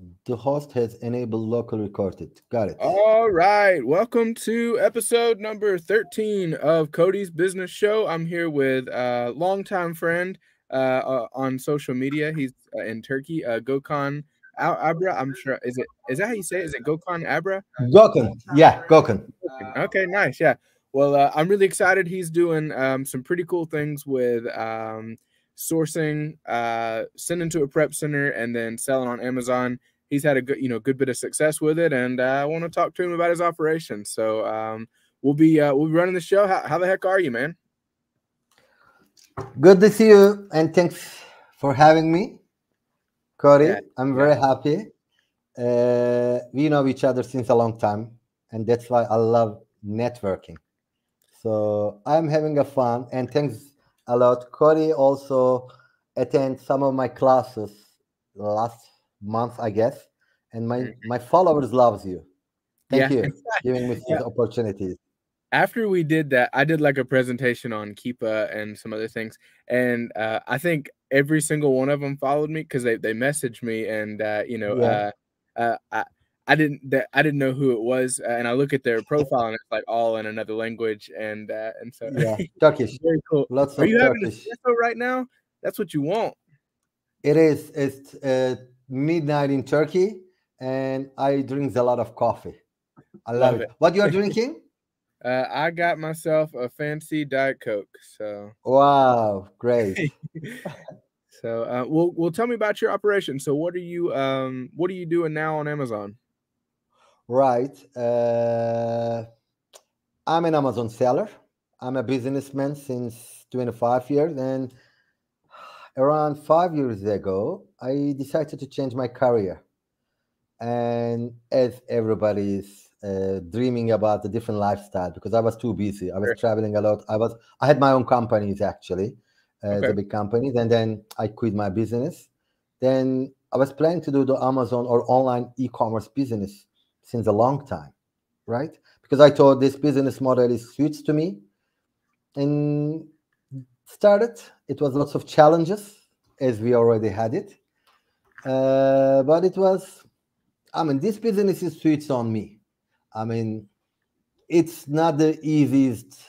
The host has enabled local recorded. Got it. All right. Welcome to episode number 13 of Cody's Business Show. I'm here with a longtime friend on social media. He's in Turkey, Gokhan ABRA. I'm sure. Is that how you say it? Is it Gokhan ABRA? Gokhan. Yeah, Gokhan. Okay, nice. Yeah. Well, I'm really excited. He's doing some pretty cool things with sourcing, sending to a prep center, and then selling on Amazon. He's had a good bit of success with it, and I want to talk to him about his operation. So we'll be running the show. How the heck are you, man? Good to see you, and thanks for having me, Cody. Yeah, I'm very happy. We know each other since a long time, and that's why I love networking. So I'm having a fun, and thanks a lot. Cody also attend some of my classes last month, I guess, and my followers loves you. Thank you giving me these opportunities. After we did that, I did like a presentation on Keepa and some other things, and I think every single one of them followed me because they messaged me, and I didn't know who it was, and I look at their profile and it's like all in another language, and so Turkish. Very cool. Lots Are of you Turkish. having a espresso right now? That's what you want. It is. It's midnight in Turkey, and I drink a lot of coffee. I love it. What you are drinking? I got myself a fancy Diet Coke. So wow, great. So well, tell me about your operation. So what are you doing now on Amazon? Right. I'm an Amazon seller. I'm a businessman since 25 years, and around 5 years ago, I decided to change my career. And as everybody is dreaming about a different lifestyle, because I was too busy. I was traveling a lot. I had my own companies actually, the big companies, and then I quit my business. Then I was planning to do the Amazon or online e-commerce business since a long time, right? Because I thought this business model is suits to me, and started. It was lots of challenges as we already had it, but it was. I mean, this business is suits on me. I mean, it's not the easiest,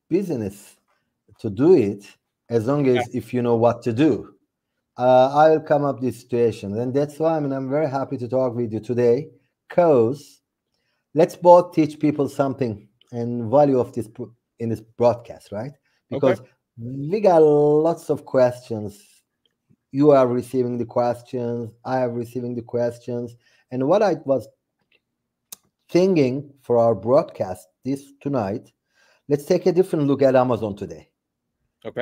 business to do it as long as if you know what to do. I'll come up this situation, and that's why I'm very happy to talk with you today, because let's both teach people something and value of this in this broadcast, right? Because we got lots of questions. You are receiving the questions, I am receiving the questions, and what I was thinking for our broadcast this tonight, let's take a different look at Amazon today.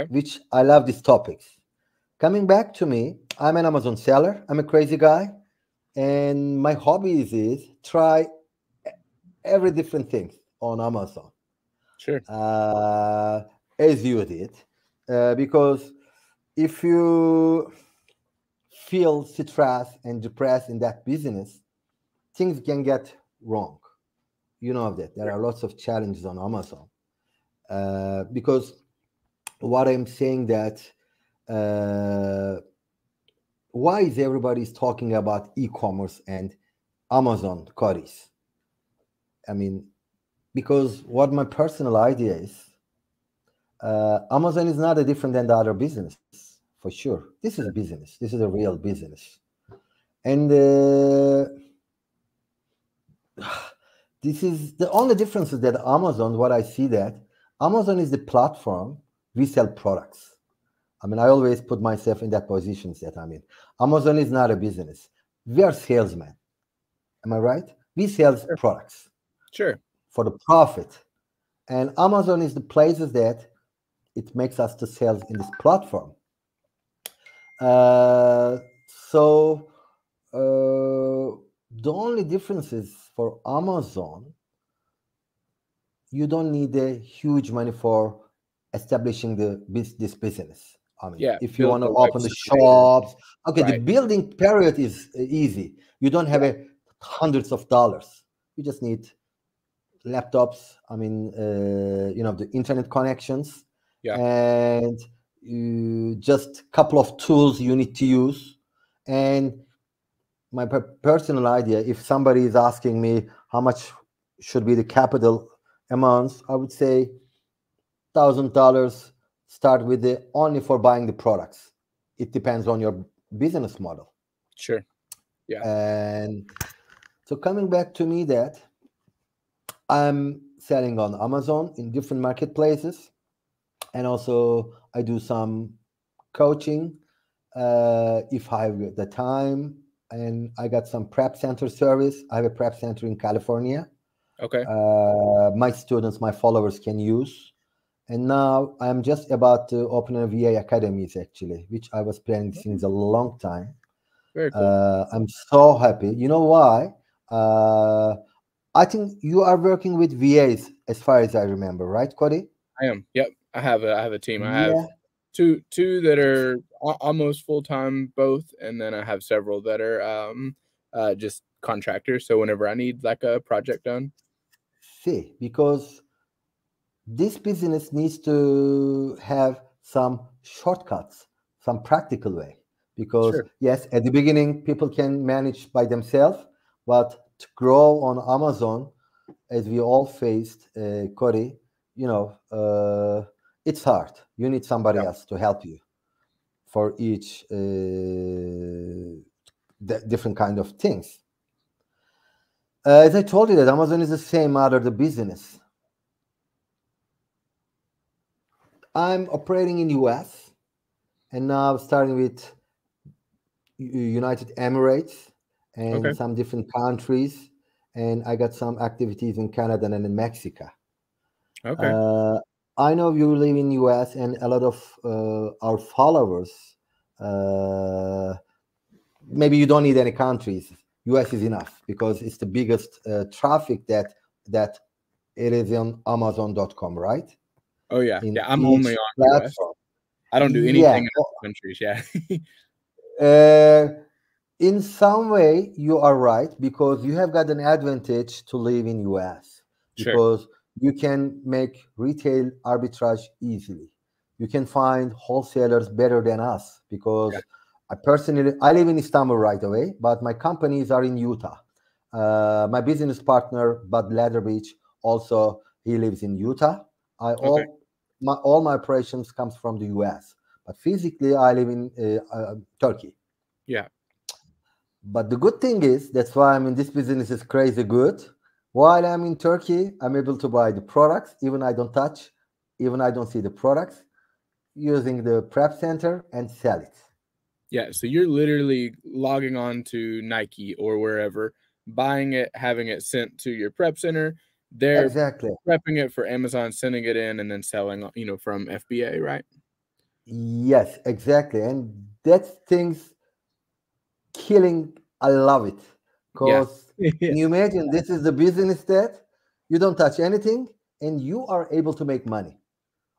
Which I love these topics. Coming back to me, I'm an Amazon seller. I'm a crazy guy, and my hobbies is try every different thing on Amazon. Sure. As you did, because if you feel stressed and depressed in that business, things can get wrong. You know that there are lots of challenges on Amazon, because what I'm saying that why is everybody talking about e-commerce and Amazon Codys? I mean, because what my personal idea is, Amazon is not different than the other businesses, for sure. This is a business. This is a real business. And this is the only difference is that Amazon, what I see that, Amazon is the platform, we sell products. I mean, I always put myself in that position that I'm in. Amazon is not a business. We are salesmen. Am I right? We sell products. Sure. For the profit. And Amazon is the places that it makes us to sell in this platform. So the only difference is for Amazon, you don't need a huge money for establishing this business. I mean, if you want to open the shops, the building period is easy. You don't have hundreds of dollars. You just need laptops. I mean, the internet connections, and just a couple of tools you need to use, and my personal idea, if somebody is asking me how much should be the capital amounts, I would say $1,000. Start with the only for buying the products. It depends on your business model. Sure. Yeah. And so coming back to me, that I'm selling on Amazon in different marketplaces, and also I do some coaching if I have the time, and I got some prep center service. I have a prep center in California. Okay. My students, my followers can use. And now I'm just about to open a VA academies, actually, which I was planning since a long time. Very cool. I'm so happy. You know why? I think you are working with VAs, as far as I remember, right, Cody? I am. Yep. I have a team. I have Yeah. two that are almost full time, both, and then I have several that are just contractors. So whenever I need like a project done. See, because this business needs to have some shortcuts, some practical way. Because Sure. yes, at the beginning, people can manage by themselves, but to grow on Amazon, as we all faced, Cody, it's hard. You need somebody Yeah. else to help you for each different kind of things. As I told you, that Amazon is the same under the business. I'm operating in US, and now starting with United Emirates and Okay. some different countries, and I got some activities in Canada and in Mexico. Okay. I know you live in US, and a lot of our followers. Maybe you don't need any countries. US is enough because it's the biggest traffic that it is on Amazon.com, right? Oh yeah. In Yeah. I'm each only on US. platform. I don't do Yeah. anything in other countries. Yeah. In some way, you are right, because you have got an advantage to live in US, Sure. because you can make retail arbitrage easily. You can find wholesalers better than us, because Yeah. I live in Istanbul right away, but my companies are in Utah. My business partner, Bud Leatherbeach, also he lives in Utah. Okay. All my operations comes from the US, but physically I live in Turkey. Yeah. But the good thing is, that's why I'm in this business is crazy good. While I'm in Turkey, I'm able to buy the products, even I don't touch, even I don't see the products, using the prep center and sell it. Yeah. So you're literally logging on to Nike or wherever, buying it, having it sent to your prep center. They're Exactly. prepping it for Amazon, sending it in, and then selling, from FBA, right? Yes, exactly. And that's things killing. I love it. Yeah. Because can you imagine, this is the business that you don't touch anything and you are able to make money.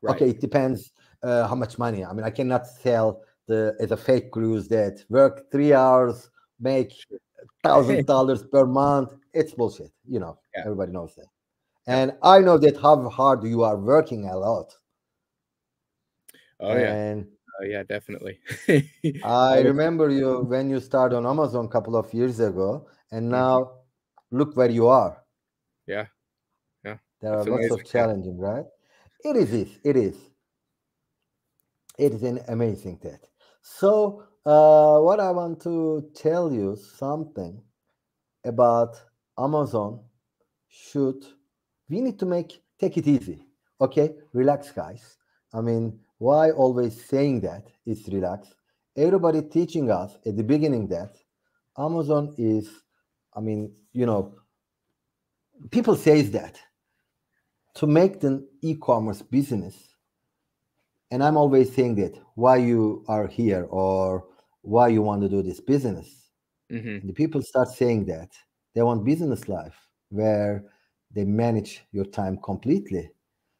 Right. Okay, it depends how much money. I mean, I cannot sell as a fake cruise that work 3 hours, make $1,000 per month. It's bullshit. Yeah. Everybody knows that. Yeah. And I know that how hard you are working a lot. Oh yeah. And Yeah, definitely. I remember you when you started on Amazon a couple of years ago, and now look where you are. Yeah. Yeah. There are That's lots amazing. of challenging, right? It is. It is. It is an amazing that. So, what I want to tell you something about Amazon. We need to take it easy. Okay, relax, guys. I mean, why always saying that it's relax? Everybody teaching us at the beginning that Amazon is, I mean, people says that to make the e-commerce business, and I'm always saying that why you are here or why you want to do this business. The people start saying that they want business life where they manage your time completely.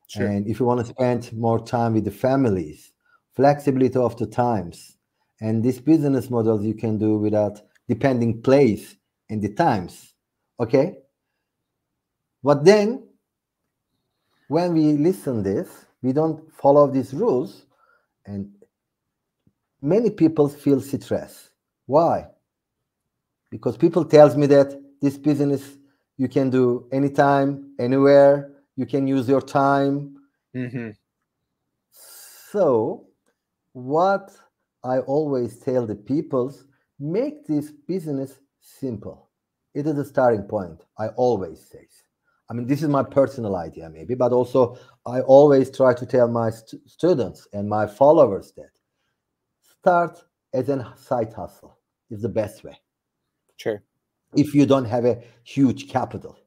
Sure. And if you want to spend more time with the families, flexibility of the times, and these business models you can do without depending place and the times. Okay. But then when we listen this, we don't follow these rules, and many people feel stress. Why? because people tells me that this business you can do anytime, anywhere. You can use your time. Mm-hmm. So what I always tell the peoples, make this business simple. It is a starting point. I always say. I mean, this is my personal idea, maybe, but also I always try to tell my students and my followers that start as a side hustle is the best way. Sure. If you don't have a huge capital,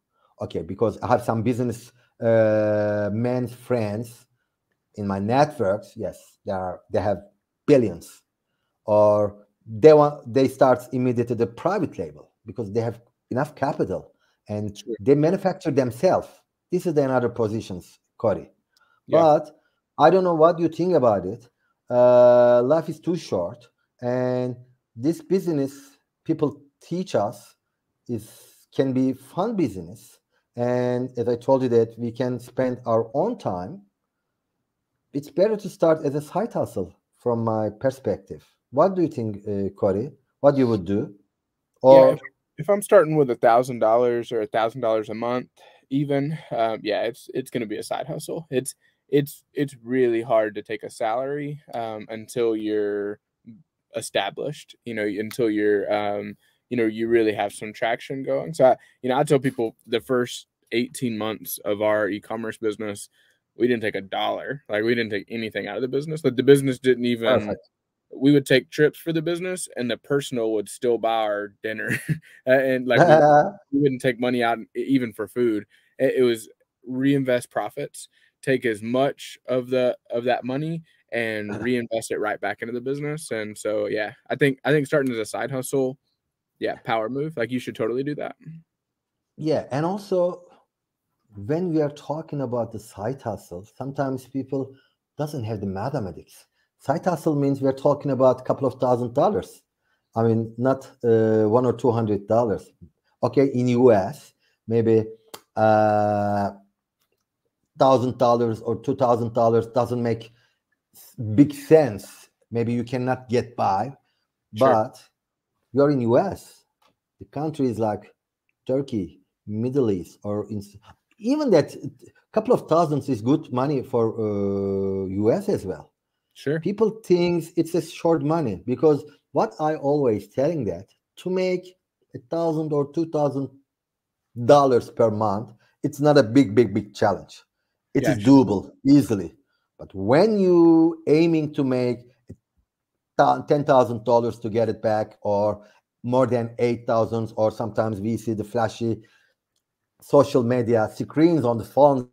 okay, because I have some business men's friends in my networks. Yes, they have billions, or they start immediately the private label because they have enough capital and Sure. they manufacture themselves. This is another positions, Cody. Yeah. But I don't know what you think about it. Life is too short, and this business people teach us can be fun business. And as I told you that we can spend our own time, it's better to start as a side hustle from my perspective. What do you think, Cody? What you would do? Yeah. Or If I'm starting with $1,000 or $1,000 a month, even, yeah, it's going to be a side hustle. It's really hard to take a salary until you're established, until you're you really have some traction going. So I tell people the first 18 months of our e-commerce business, we didn't take a dollar. Like, we didn't take anything out of the business. Like, the business didn't even, perfect. we would take trips for the business and the personal would still buy our dinner. And like, we wouldn't take money out even for food. It was reinvest profits, take as much of that money and reinvest it right back into the business. And so, yeah, I think starting as a side hustle, yeah, power move. Like, you should totally do that. Yeah, and also when we are talking about the side hustle, sometimes people doesn't have the mathematics. Side hustle means we are talking about a couple of $1,000s. I mean, not $100 or $200. Okay, in US, maybe $1,000 or $2,000 doesn't make big sense. Maybe you cannot get by, Sure. but you're in US. The country is like Turkey, Middle East, or even that couple of thousands is good money for US as well. Sure. People think it's a short money because what I always telling that to make $1,000 or $2,000 per month, it's not a big challenge. It Yeah, is sure. doable easily. But when you aiming to make $10,000 to get it back, or more than 8,000, or sometimes we see the flashy social media screens on the phones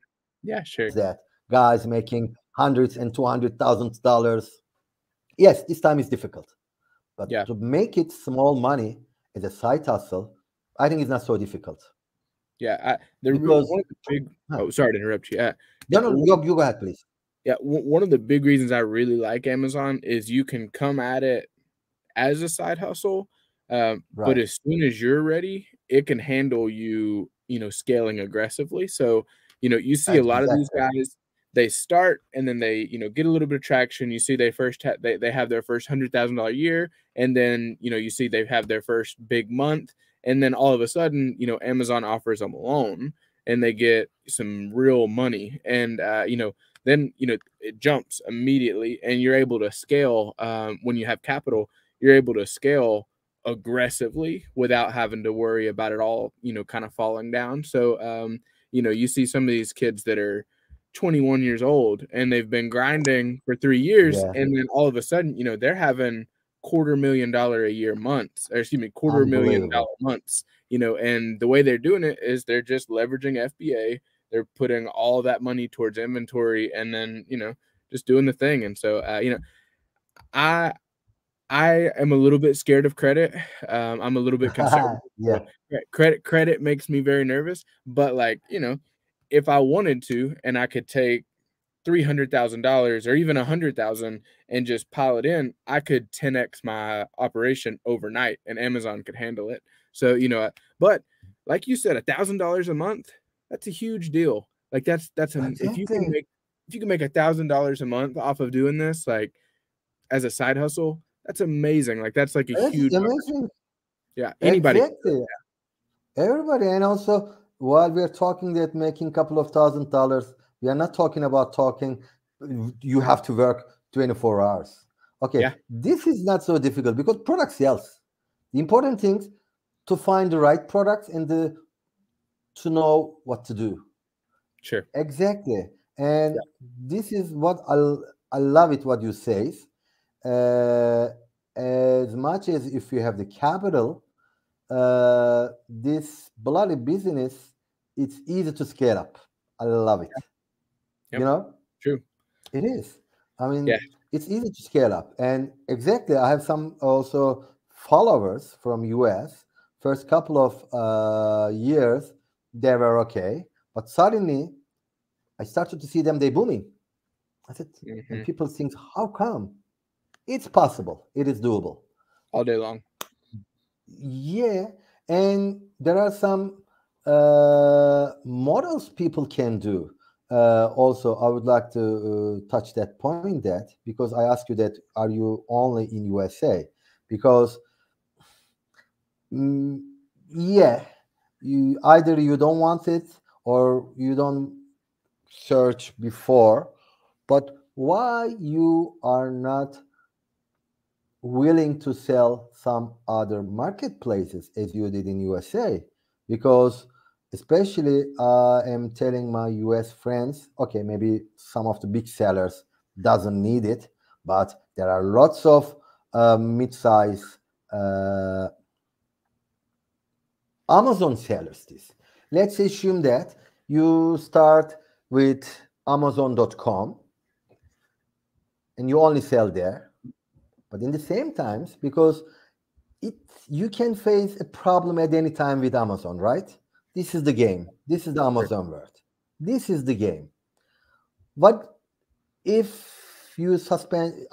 Yeah, sure. that guys making hundreds and $200,000. Yes, this time is difficult, but Yeah. to make it small money as a side hustle, I think it's not so difficult Yeah. because One of the big, huh, oh, sorry to interrupt you. no, Yeah. no, you go ahead, please. Yeah. One of the big reasons I really like Amazon is you can come at it as a side hustle, but Right, as soon as you're ready, it can handle you, scaling aggressively. So, you see a lot of these exactly. guys, they start and then they, get a little bit of traction. You see they first they have their first $100,000 year, and then you see they have their first big month, and then all of a sudden, Amazon offers them a loan and they get some real money, and then it jumps immediately, and you're able to scale when you have capital. You're able to scale aggressively without having to worry about it all, kind of falling down. So, you see some of these kids that are 21 years old and they've been grinding for 3 years, Yeah, and then all of a sudden, they're having $250,000 a year months, or excuse me, $250,000 unbelievable. months, and the way they're doing it is they're just leveraging FBA. They're putting all that money towards inventory, and then, just doing the thing. And so, I I am a little bit scared of credit. I'm a little bit conservative. So Yeah, credit makes me very nervous. But, like, if I wanted to, and I could take $300,000 or even 100,000 and just pile it in, I could 10x my operation overnight, and Amazon could handle it. So, but like you said, $1,000 a month, that's a huge deal. Like, that's exactly. if you can make $1,000 a month off of doing this, like, as a side hustle, that's amazing. Like, that's like a That's huge amazing. Yeah, anybody. Exactly. Everybody. And also, while we're talking that making a couple of $1,000, we are not talking about talking, you have to work 24 hours. Okay, Yeah. this is not so difficult because product sells. The important things to find the right products and to know what to do. Sure. Exactly. And this is what I love it what you say. As much as if you have the capital, this bloody business, it's easy to scale up. I love it. Yep. You know, True. it is. I mean, Yeah. it's easy to scale up. And exactly, I have some also followers from US. First couple of years, they were okay, but suddenly I started to see them, they booming. I said, and people think, how come? It's possible. It is doable. All day long. Yeah, and there are some models people can do. Also, I would like to touch that point that because I ask you that, are you only in USA? Because yeah, you either you don't want it or you don't search before, but why you are not willing to sell some other marketplaces as you did in USA? Because especially I am telling my US friends, okay, maybe some of the big sellers doesn't need it, but there are lots of mid-size Amazon sellers. This, let's assume that you start with Amazon.com and you only sell there, but in the same times, because you can face a problem at any time with Amazon, right? This is the game. This is the Amazon world. This is the game. What if you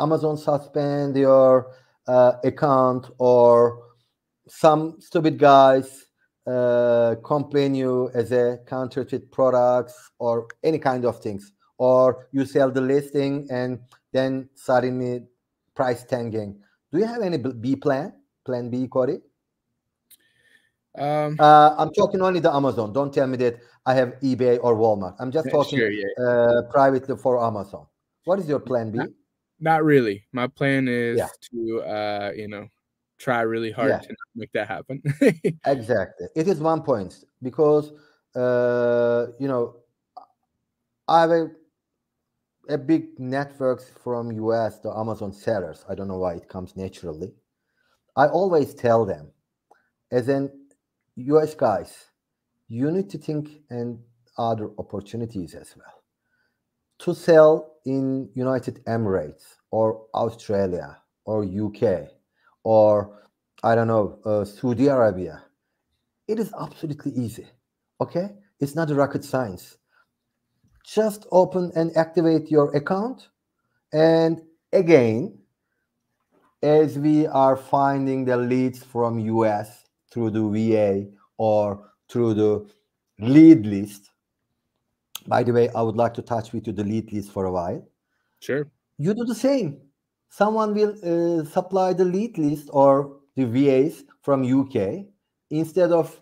Amazon suspend your account, or some stupid guys complain you as a counterfeit products or any kind of things, or you sell the listing and then suddenly price tanking? Do you have any plan B, Cody? I'm talking only the Amazon. Don't tell me that I have eBay or Walmart. I'm just talking Sure, yeah. privately for Amazon. What is your plan B? Not really. My plan is Yeah. to, try really hard Yeah. to not make that happen. Exactly. It is one point because, I have a big networks from US, the Amazon sellers. I don't know why it comes naturally. I always tell them, as an US guys, you need to think and other opportunities as well. To sell in United Emirates or Australia or UK or I don't know, Saudi Arabia, it is absolutely easy. Okay, it's not a rocket science. Just open and activate your account, and again, as we are finding the leads from US through the VA or through the lead list. By the way, I would like to touch with you the lead list for a while. Sure. You do the same. Someone will supply the lead list or the VAs from UK. Instead of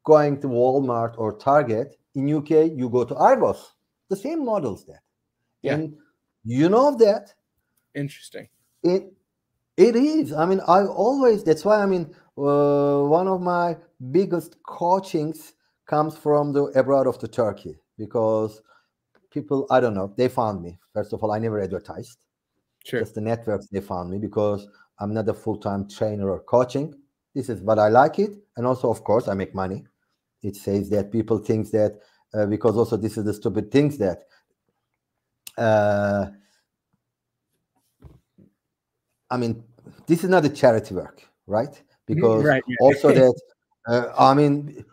going to Walmart or Target, in UK, you go to Argos. The same models there. Yeah. And you know that. Interesting. It is. I mean, that's why, I mean, one of my biggest coachings comes from the abroad of the Turkey, because people, I don't know, they found me. First of all, I never advertised. Sure. Just the networks, they found me, because I'm not a full-time trainer or coaching. This is what I like it. And also, of course, I make money. It says that people think that, because also this is the stupid things that, I mean, this is not a charity work, right? Because Right, yeah. also that, I mean,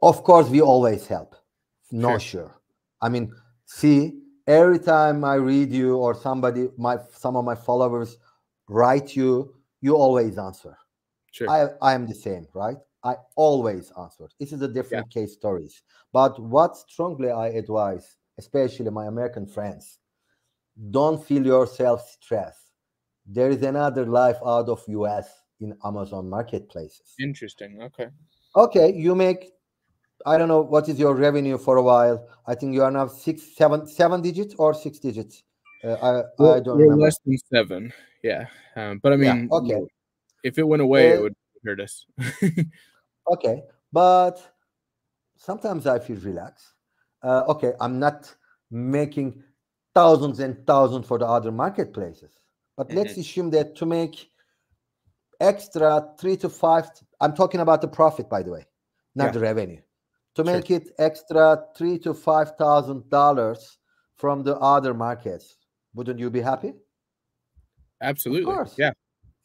of course, we always help. No, sure. I mean, see, every time I read you or some of my followers write you, you always answer. Sure. I am the same, right? I always answer. This is a different case stories. But what strongly I advise, especially my American friends, don't feel yourself stressed. There is another life out of US. in Amazon marketplaces. Interesting. Okay. Okay, you make, I don't know what is your revenue for a while. I think you are now seven digits or 6 digits. I don't We're remember. less than 7. Yeah. But I Yeah. mean, Okay. if it went away, it Uh, would hurt us. okay, but sometimes I feel relaxed. Okay, I'm not making thousands and thousands for the other marketplaces, but let's assume that to make extra 3 to 5, I'm talking about the profit, by the way, not the revenue. To Sure. make it extra $3,000 to $5,000 from the other markets, wouldn't you be happy? Absolutely. Of course. Yeah.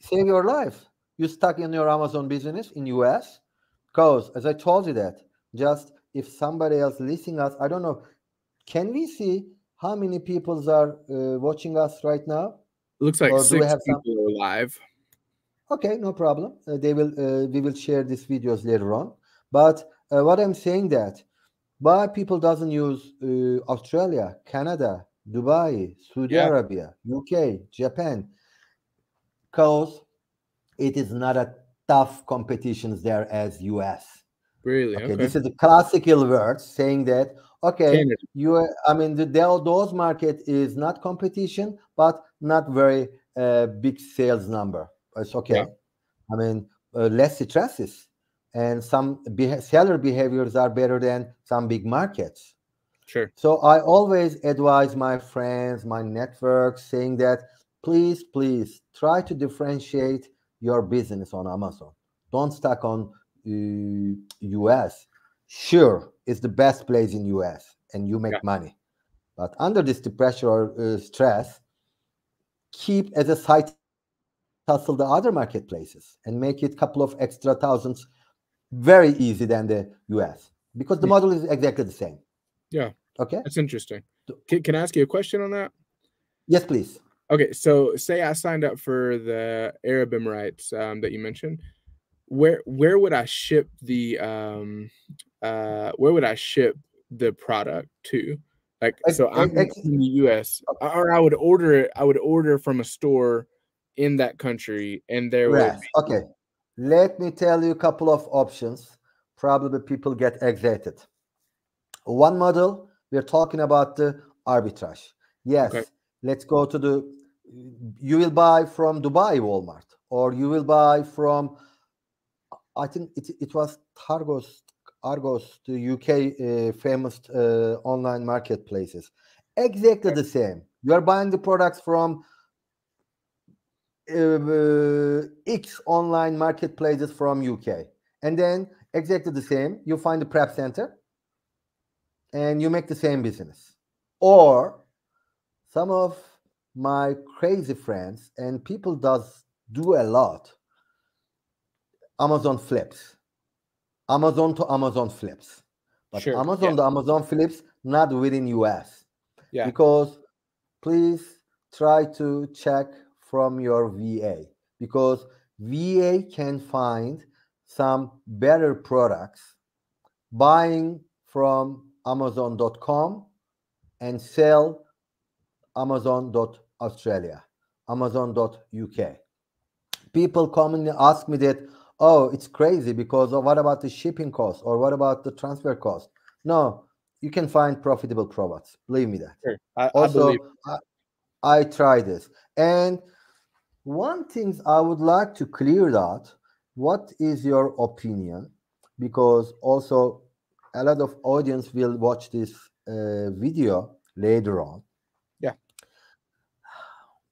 Save your life. You stuck in your Amazon business in US, because as I told you that, just if somebody else listening us, I don't know, can we see how many people are watching us right now? It looks like Or do we 6 have some? people are live. Okay, no problem. We will share these videos later on. But what I'm saying that why people doesn't use Australia, Canada, Dubai, Saudi Arabia, UK, Japan, because it is not a tough competitions there as US. Really? Okay, Okay. this is the classical word saying that, okay, Canada. I mean, those market is not competition, but not very big sales number. It's okay. Yeah. I mean, less stresses, and some seller behaviors are better than some big markets. Sure. So I always advise my friends, my network, saying that please try to differentiate your business on Amazon. Don't stuck on US. Sure, it's the best place in US, and you make money. But under this pressure or stress, keep as a side hustle the other marketplaces and make it a couple of extra thousands very easy than the US, because the model is exactly the same. Yeah. Okay. That's interesting. Can I ask you a question on that? Yes, please. Okay, so say I signed up for the Arab Emirates that you mentioned. Where would I ship the product to? Like, so I'm in the US, or I would order from a store in that country, and there would be. Okay, let me tell you a couple of options. Probably people get excited. One model, we're talking about the arbitrage. Yes, Okay. let's go to you will buy from Dubai Walmart, or you will buy from, I think it was Argos, the UK famous online marketplaces. Exactly the same. You are buying the products from X online marketplaces from UK, and then exactly the same. You find the prep center, and you make the same business. Or some of my crazy friends and people do a lot. Amazon flips. Amazon to Amazon flips. But Sure. Amazon to Amazon flips not within US. Yeah. Because please try to check from your VA, because VA can find some better products buying from Amazon.com and sell Amazon.Australia, Amazon.UK. People commonly ask me that, oh, it's crazy because of what about the shipping cost, or what about the transfer cost? No, you can find profitable products. Believe me that. Sure. Also, I believe. I try this. And one thing I would like to clear out, what is your opinion? Because also a lot of audience will watch this video later on. Yeah.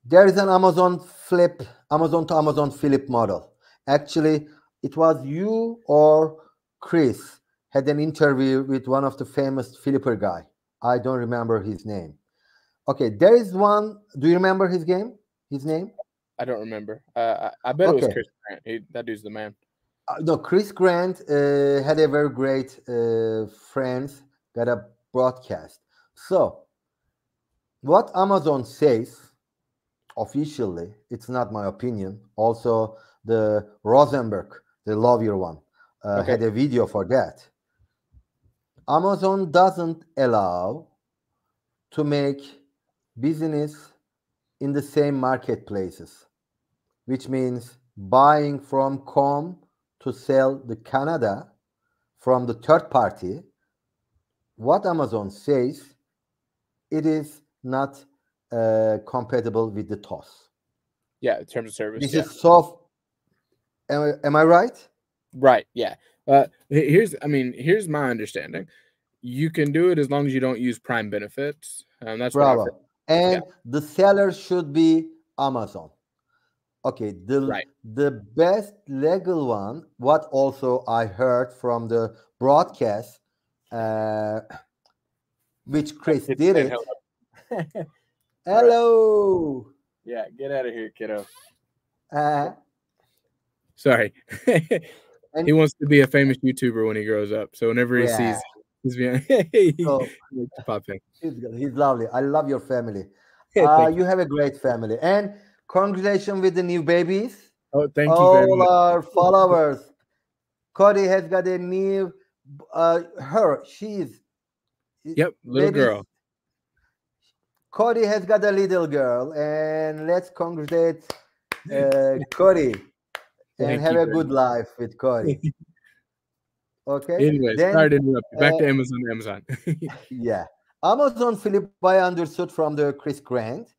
There is an Amazon to Amazon flip model. Actually, it was you or Chris had an interview with one of the famous flipper guy. I don't remember his name. Okay, there is one. Do you remember his name? I don't remember. I bet it was Chris Grant. That dude's the man. No, Chris Grant had a very great friends, got a broadcast. So, what Amazon says officially, it's not my opinion. Also, the Rosenberg, the lawyer one, had a video for that. Amazon doesn't allow to make business in the same marketplaces, which means buying from com to sell the Canada from the third party, what Amazon says, it is not compatible with the TOS. Yeah, in terms of service. This Yeah. is so. Am I right? Right. Yeah. Here's my understanding. You can do it as long as you don't use Prime benefits. That's what I've heard. Bravo. And Yeah. the seller should be Amazon. Okay, Right. the best legal one, what also I heard from the broadcast, which Chris It's did saying it. hello. Hello. Yeah, get out of here, kiddo. Uh, Sorry. And- He wants to be a famous YouTuber when he grows up. So whenever he Yeah. sees he's being So- he likes to pop in. he's lovely. I love your family. Thank You have a great family. And congratulations with the new babies. Oh, thank you very All much. our followers. Cody has got a new she's Yep, little baby. girl. Cody has got a little girl, and let's congratulate Cody and Thank have you a very good much. life with Cody. Okay. Anyways, Then, sorry to interrupt you. Back to Amazon. yeah, Amazon Philip, I understood from the Chris Grant,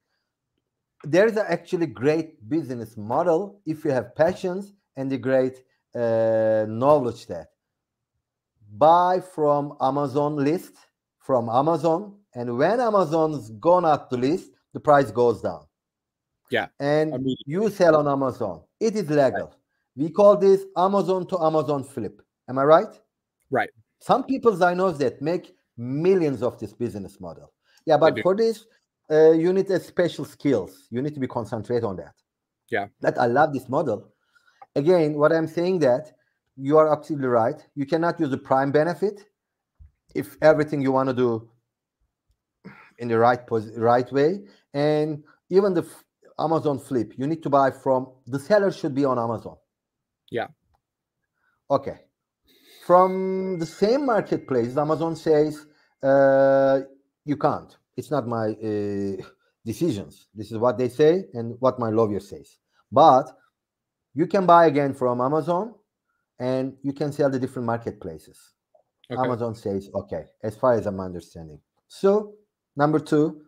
there is actually great business model if you have passions and the great knowledge that buy from Amazon list from Amazon, and when Amazon's gone out the list, the price goes down. Yeah, and immediately. you sell on Amazon. It is legal. Right. We call this Amazon to Amazon flip. Am I right? Right. Some people I know that make millions of this business model. Yeah, but for this, you need a special skills. You need to be concentrate on that. Yeah. That I love this model. Again, what I'm saying that you are absolutely right. You cannot use the Prime benefit if everything you want to do in the right way. And even the Amazon flip, you need to buy from the seller should be on Amazon. Yeah. Okay. From the same marketplace, Amazon says you can't. It's not my decisions. This is what they say and what my lawyer says. But you can buy again from Amazon, and you can sell the different marketplaces. Okay. Amazon says okay, as far as I'm understanding. So number 2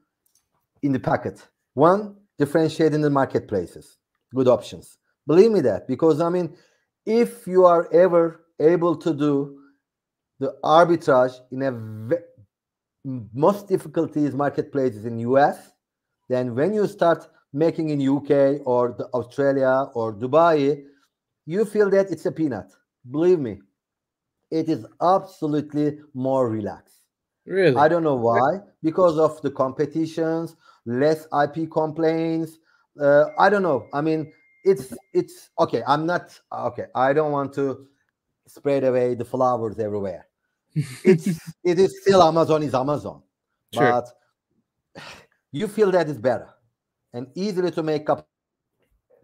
in the packet. 1, differentiate in the marketplaces. Good options. Believe me that, because I mean, if you are ever able to do the arbitrage in a most difficulties marketplaces in US, then when you start making in UK or the Australia or Dubai, you feel that it's a peanut. Believe me, it is absolutely more relaxed. Really? I don't know why. Because of the competitions, less IP complaints. I don't know. I mean, it's okay. I'm not okay. I don't want to spread away the flowers everywhere. It is still Amazon is Amazon, sure. But you feel that is better and easily to make a couple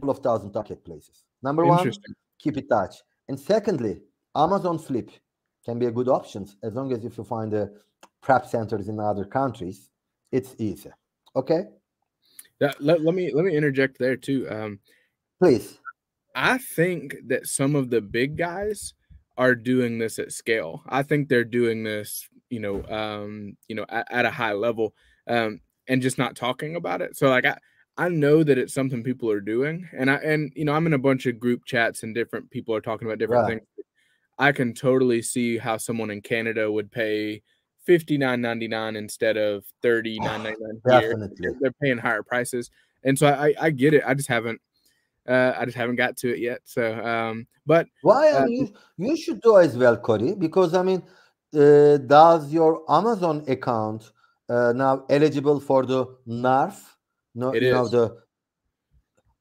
of thousand marketplaces. Number 1, keep it touch. And secondly, Amazon Flip can be a good option as long as if you find the prep centers in other countries, it's easy. Okay. Let me interject there too. Please. I think that some of the big guys are doing this at scale. I think they're doing this, at a high level, and just not talking about it. So like I know that it's something people are doing, and I'm in a bunch of group chats and different people are talking about different things. I can totally see how someone in Canada would pay $59.99 instead of $39.99 here. Definitely. They're paying higher prices, and so I get it. I just haven't got to it yet. So, but why you should do as well, Cody, because I mean, does your Amazon account now eligible for the NARF? No, it you is. know the.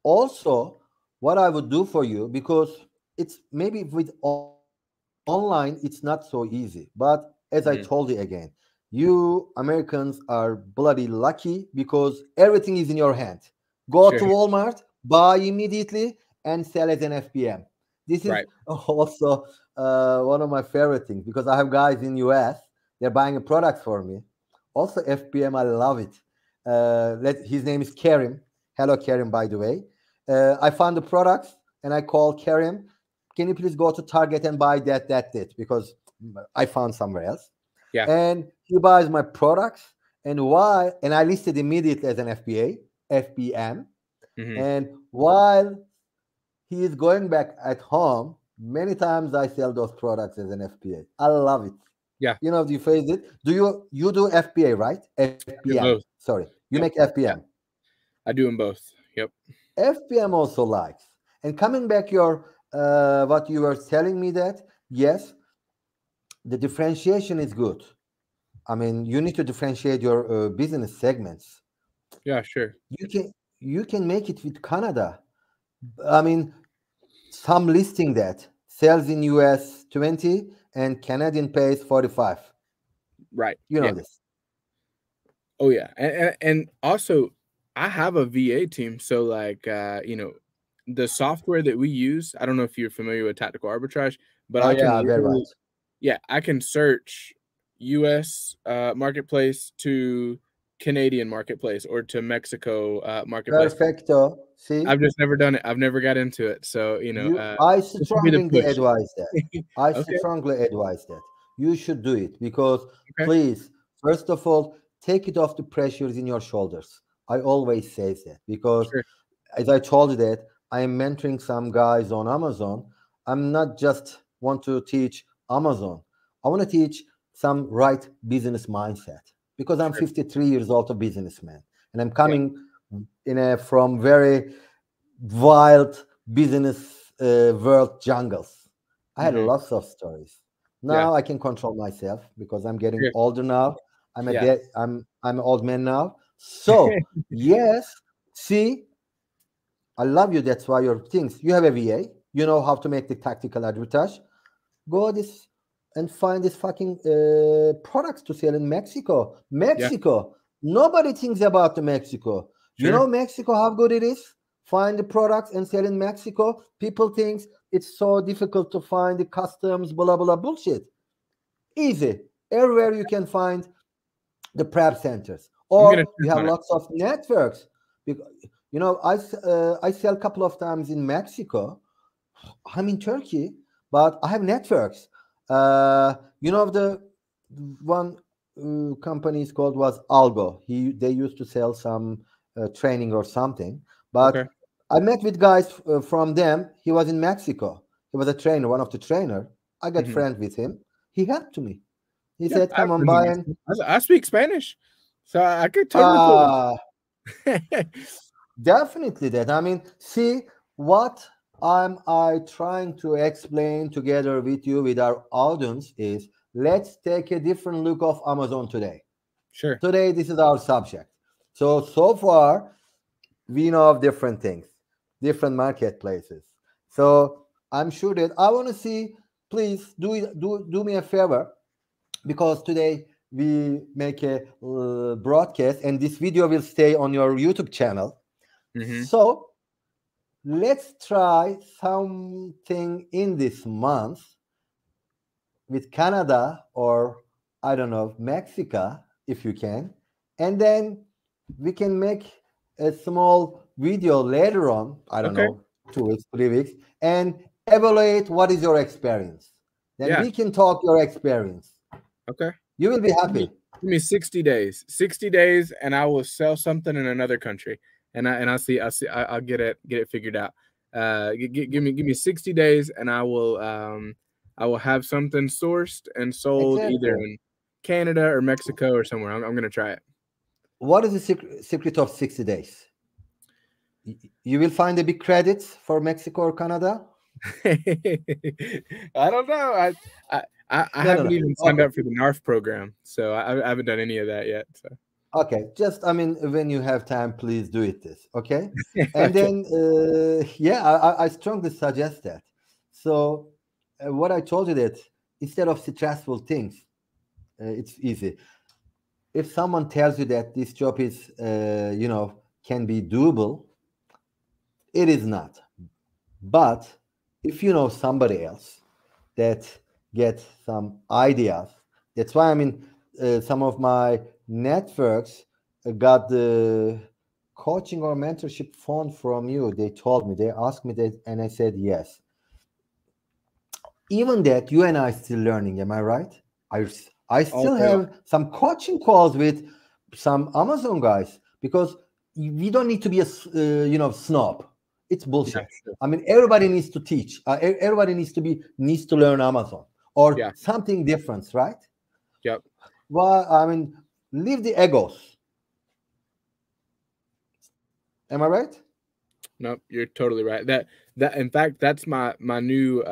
Also, what I would do for you, because it's maybe with online, it's not so easy. But as I told you again, you Americans are bloody lucky because everything is in your hand. Go to Walmart, buy immediately, and sell as an FBM. This is also one of my favorite things because I have guys in US, they're buying a product for me. Also FBM, I love it. His name is Karim. Hello, Karim, by the way. I found the products and I call Karim, can you please go to Target and buy that, because I found somewhere else. Yeah. And he buys my products, and I listed immediately as an FBM. And while he is going back at home, many times I sell those products as an FBA. I love it. Yeah. You know, do you phrase it? Do you do FBA, right? FBM. Sorry. You make FBM. Yeah. I do them both. Yep. FBM also likes. And coming back what you were telling me, that yes, the differentiation is good. I mean, you need to differentiate your business segments. Yeah, sure. You can make it with Canada. I mean, some listing that sells in US 20 and Canadian pays 45. Right. You know this. Oh yeah. And also I have a VA team. So like you know, the software that we use, I don't know if you're familiar with tactical arbitrage, but I can search US marketplace to Canadian marketplace or to Mexico marketplace. Perfecto. See, I've just never done it. I've never got into it. So, you know, I strongly advise that. I strongly advise that. You should do it because please, first of all, take it off the pressures in your shoulders. I always say that because as I told you that I am mentoring some guys on Amazon. I'm not just want to teach Amazon. I want to teach some right business mindset because I'm 53 years old, a businessman, and I'm coming from very wild business world jungles. I had lots of stories. Now I can control myself because I'm getting older now. I'm I'm an old man now. So yes, see, I love you. That's why your things. You have a VA. You know how to make the tactical arbitrage. Go this and find this fucking products to sell in Mexico. Nobody thinks about the Mexico. You know Mexico, how good it is? Find the products and sell in Mexico. People think it's so difficult to find the customs, blah, blah, bullshit. Easy. Everywhere you can find the prep centers. Or you have lots of networks. You know, I sell a couple of times in Mexico. I'm in Turkey, but I have networks. You know, the one company is called was Algo. They used to sell some training or something. But I met with guys from them. He was in Mexico. He was a trainer, one of the trainer. I got friends with him. He helped me. He said, "Come on, Brian." I speak Spanish, so I could totally definitely that. I mean, see what I trying to explain together with you, with our audience, is let's take a different look of Amazon today. Sure. Today, this is our subject. So far, we know of different things, different marketplaces. So I'm sure that I want to see, please do me a favor, because today we make a broadcast and this video will stay on your YouTube channel. So let's try something in this month with Canada or I don't know, Mexico, if you can. And then we can make a small video later on, I don't know, 2 weeks, 3 weeks, and evaluate what is your experience. Then we can talk your experience. Okay. You will be happy. Give me 60 days. 60 days and I will sell something in another country. And I'll get it figured out. Give me 60 days and I will have something sourced and sold either in Canada or Mexico or somewhere. I'm going to try it. What is the secret of 60 days? You will find the big credits for Mexico or Canada? I don't know. I haven't even signed up for the NARF program, so I haven't done any of that yet. So. Okay, just I mean, when you have time, please do it. Okay, and then I strongly suggest that. So, what I told you that instead of stressful things, it's easy. If someone tells you that this job is, can be doable, it is not. But if you know somebody else that gets some ideas, that's why I mean, some of my networks got the coaching or mentorship phone from you? They told me, they asked me that, and I said yes. Even that, you and I still learning. Am I right? I still have some coaching calls with some Amazon guys because we don't need to be a snob. It's bullshit. Yeah, sure. I mean, everybody needs to teach. Everybody needs to learn Amazon or something different, right? Yep. Well, I mean, leave the egos. Am I right? Nope, you're totally right. That in fact, that's my new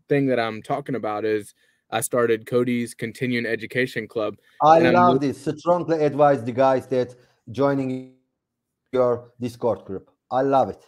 thing that I'm talking about is I started Cody's Continuing Education Club. I love this. Strongly advise the guys that joining your Discord group. I love it.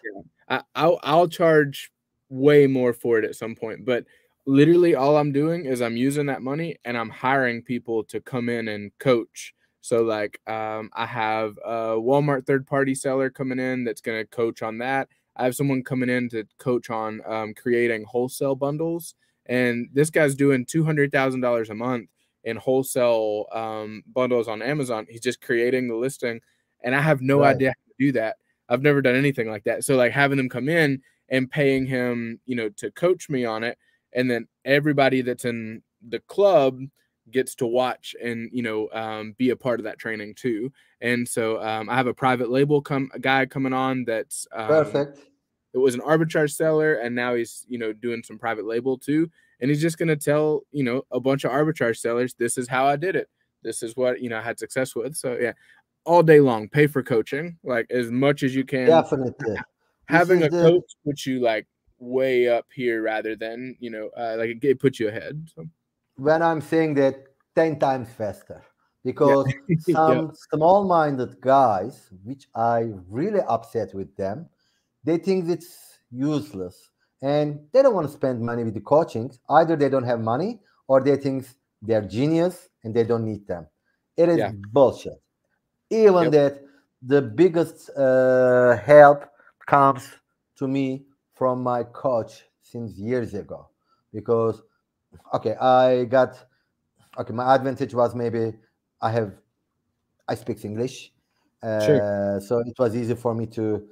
Yeah. I'll charge way more for it at some point, but literally all I'm doing is I'm using that money and I'm hiring people to come in and coach. So like I have a Walmart third-party seller coming in that's going to coach on that. I have someone coming in to coach on creating wholesale bundles. And this guy's doing $200,000 a month in wholesale bundles on Amazon. He's just creating the listing. And I have no idea how to do that. I've never done anything like that. So like having them come in and paying him, to coach me on it. And then everybody that's in the club gets to watch and, be a part of that training too. And so I have a private label guy coming on that's perfect. It was an arbitrage seller, and now he's, doing some private label too. And he's just going to tell, a bunch of arbitrage sellers, this is how I did it. This is what, I had success with. So yeah, all day long, pay for coaching, like as much as you can. Definitely. Having a coach puts you like way up here rather than, like it puts you ahead. So. When I'm saying that 10 times faster, because some small-minded guys, which I really upset with them, they think it's useless and they don't want to spend money with the coaching. Either they don't have money or they think they're genius and they don't need them. It is bullshit. Even that the biggest help comes to me from my coach since years ago, because my advantage was maybe I speak English, so it was easy for me to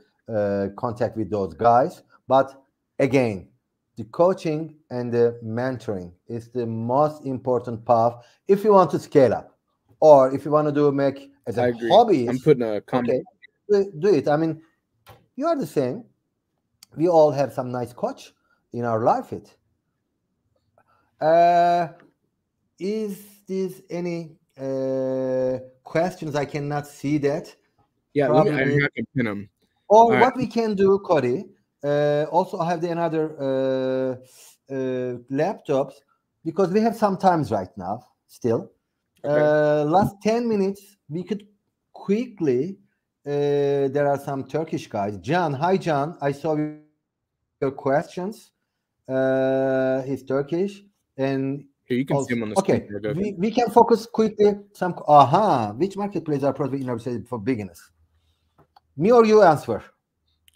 contact with those guys. But again, the coaching and the mentoring is the most important part if you want to scale up, or if you want to make as a hobby. I'm putting a comment. Okay, do it. I mean, you are the same. We all have some nice coach in our life. Is this any questions? I cannot see that. Yeah, I can pin them. Or what we can do, Cody. Also, I have another laptops, because we have some times right now still. Last 10 minutes, we could quickly. There are some Turkish guys. John, hi John. I saw your questions. He's Turkish, and here you can see him on the screen. Okay, we can focus quickly. Which marketplace are profitable for beginners? Me or you answer?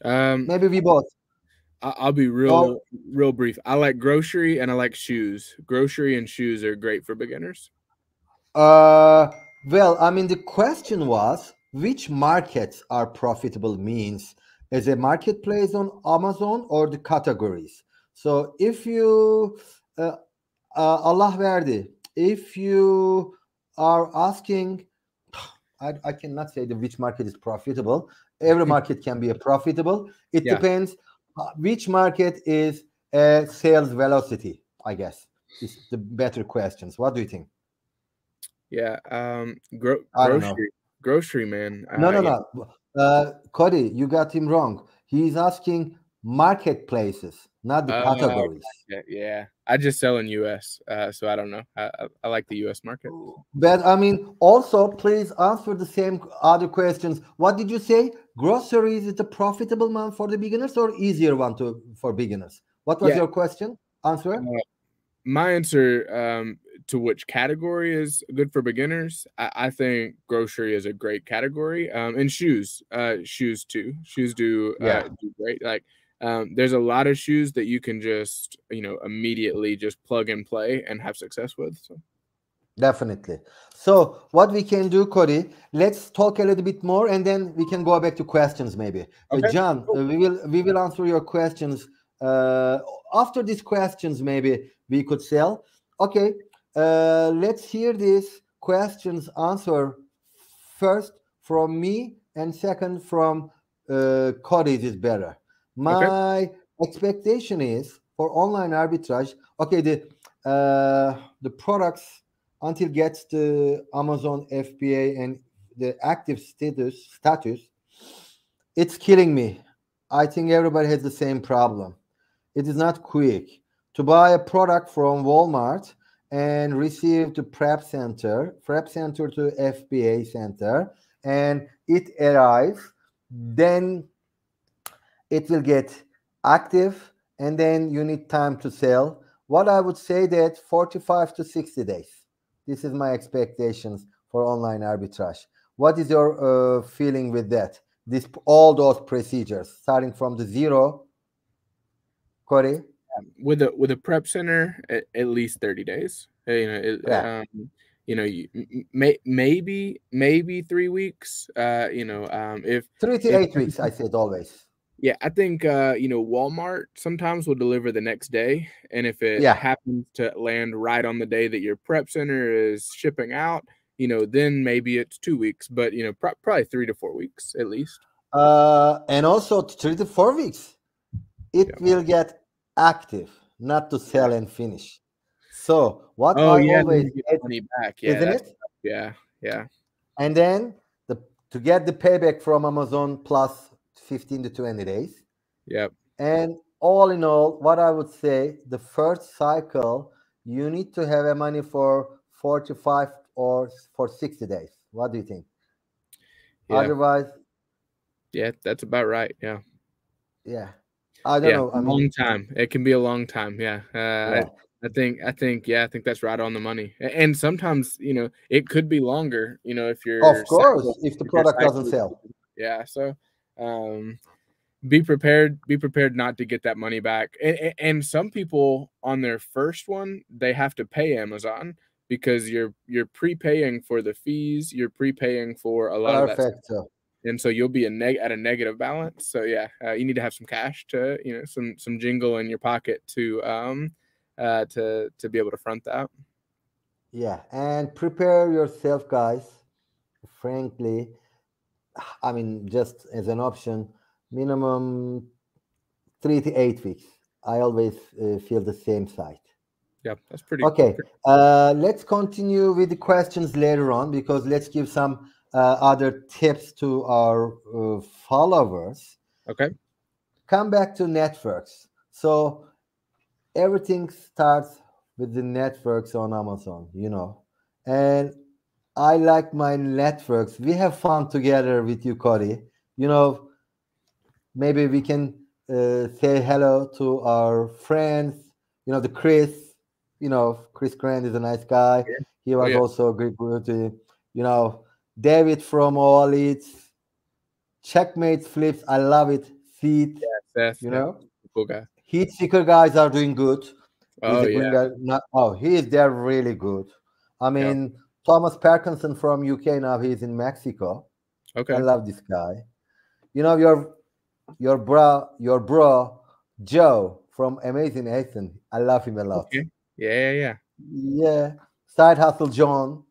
Maybe we both. I'll be real brief. I like grocery and I like shoes. Grocery and shoes are great for beginners. Well, I mean, the question was which markets are profitable means as a marketplace on Amazon or the categories. So if you Allah verdi, if you are asking, I cannot say which market is profitable. Every market can be profitable. It depends which market is sales velocity, I guess, is the better questions. What do you think? Yeah, grocery, man. No. Cody, you got him wrong. He's asking marketplaces, not the categories. Yeah, I just sell in US, so I don't know. I like the US market. But I mean, also, please answer the same other questions. What did you say? Groceries is the profitable one for the beginners or easier one for beginners? What was your question? Answer. My answer to which category is good for beginners, I think grocery is a great category. And shoes too. Shoes do great. Like there's a lot of shoes that you can just immediately just plug and play and have success with. So. Definitely. So what we can do, Cody, let's talk a little bit more, and then we can go back to questions maybe. Okay. John, Cool. we will answer your questions. After these questions, maybe we could sell. Okay. Let's hear these questions answer first from me, and second from Cody is better. Okay. My expectation is for online arbitrage. Okay, the products until gets the Amazon FBA and the active status, it's killing me. I think everybody has the same problem. It is not quick to buy a product from Walmart and receive to prep center to FBA center, and it arrives. Then it will get active, and then you need time to sell. What I would say that 45 to 60 days. This is my expectations for online arbitrage. What is your feeling with that? This all those procedures starting from the zero, Corey? With a prep center, at least 30 days. Yeah, Maybe 3 weeks. If 3 to 8 weeks. I said always. yeah, I think Walmart sometimes will deliver the next day, and if it Yeah. happens to land right on the day that your prep center is shipping out, then maybe it's 2 weeks, but probably 3 to 4 weeks at least. And also 3 to 4 weeks. It will get active, not to sell and finish. So what I Yeah, then always you get said, money back. Yeah, isn't it? yeah. And then to get the payback from Amazon plus 15 to 20 days. Yep. And all in all, what I would say, the first cycle, you need to have a money for 45 or for 60 days. What do you think? Yeah. Otherwise, Yeah, that's about right. Yeah. yeah, I don't know. I mean, long time. It can be a long time. Yeah. yeah, I think that's right on the money. And sometimes, it could be longer, if of your course, if the your product doesn't cycle sell. yeah. So be prepared not to get that money back. And some people on their first one, they have to pay Amazon because you're prepaying for the fees, you're prepaying for a lot of that stuff. Perfect. And so you'll be at a negative balance. So yeah, you need to have some cash to some jingle in your pocket to be able to front that. Yeah, and prepare yourself, guys. Frankly, I mean, just as an option, minimum 3 to 8 weeks. I always feel the same side. Yeah, that's pretty. Okay, let's continue with the questions later on, because let's give some other tips to our followers. Okay. Come back to networks. So everything starts with the networks on Amazon, and I like my networks. We have fun together with you, Cody. Maybe we can say hello to our friends. The Chris. Chris Grant is a nice guy. Yeah. He was also a great good. David from All Eats. Checkmates flips. I love it. Feet. Seth, cool guy. Heat seeker guys are doing good. Oh, He's a green guy. He is there really good. I mean, Thomas Parkinson from UK now. He's in Mexico. Okay. I love this guy. Your bro Joe from Amazing Ethan. I love him a lot. Okay. Yeah. Yeah. Side Hustle John.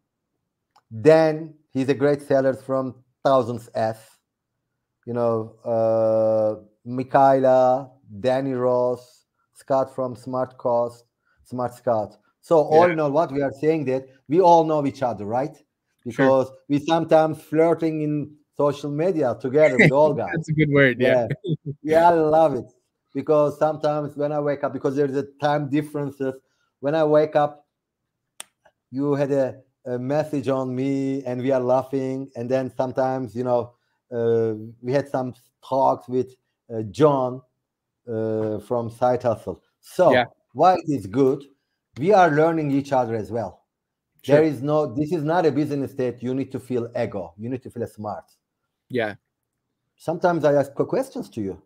Dan, he's a great seller from Thousands S. Michaela, Danny Ross, Scott from Smart Scott. So all in all, what we are saying that we all know each other, right? Because we sometimes flirting in social media together with all guys. That's a good word. Yeah. Yeah, I love it. Because sometimes when I wake up, because there's a time differences, when I wake up, you had a message on me and we are laughing. And then sometimes, we had some talks with John from Side Hustle. So why it is good, we are learning each other as well. This is not a business that you need to feel ego. You need to feel smart. Yeah. Sometimes I ask questions to you.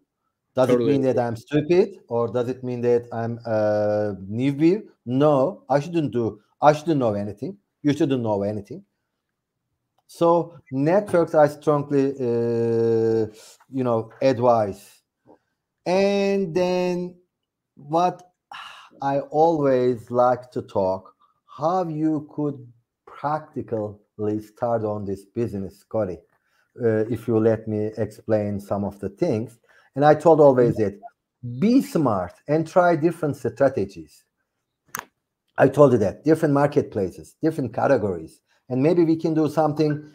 Does it mean that I'm stupid, or does it mean that I'm a newbie? No, I shouldn't know anything. You shouldn't know anything. So networks, I strongly, advise. And then what I always like to talk, how you could practically start on this business, Cody. If you let me explain some of the things. And I told always that be smart and try different strategies. I told you that different marketplaces, different categories, and maybe we can do something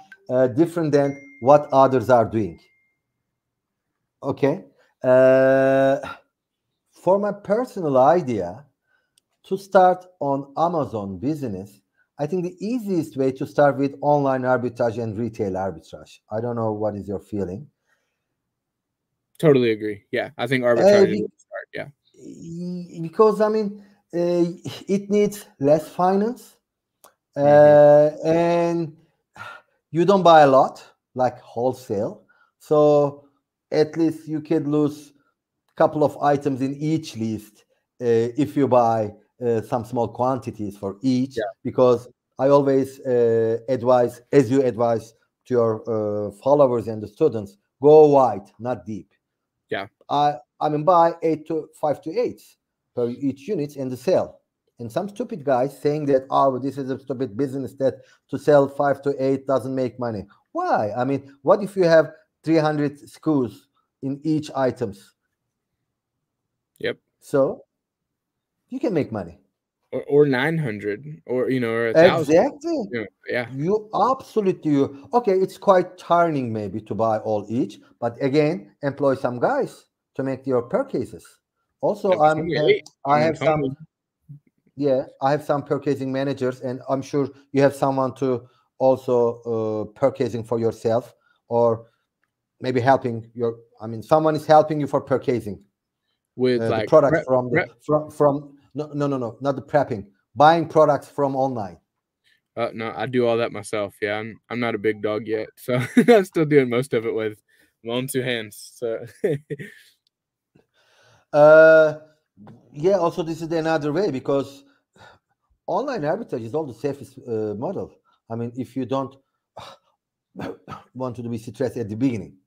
different than what others are doing. Okay. For my personal idea to start on Amazon business, I think the easiest way to start with online arbitrage and retail arbitrage. I don't know what is your feeling. Totally agree. Yeah, I think arbitrage is where to start. Yeah, because I mean, it needs less finance, and you don't buy a lot like wholesale, so at least you can lose a couple of items in each list if you buy some small quantities for each. Because I always advise, as you advise to your followers and the students, go wide, not deep. Yeah. I mean, buy 5 to 8 per each unit and the sell. And some stupid guys saying that, oh, this is a stupid business that to sell 5 to 8 doesn't make money. Why? I mean, what if you have 300 SKUs in each items? Yep. So you can make money. Or 900 or, or 1,000. Exactly. Yeah. You absolutely, okay, it's quite tiring maybe to buy all each, but again, employ some guys to make your purchases. Also, I have some purchasing managers, and I'm sure you have someone to also purchasing for yourself, or maybe helping your. I mean, someone is helping you for purchasing with the like products from no, not the prepping, buying products from online. No, I do all that myself. Yeah, I'm not a big dog yet, so I'm still doing most of it with my own two hands. So, yeah. Also, this is another way, because online arbitrage is all the safest model. I mean, if you don't want to be stressed at the beginning,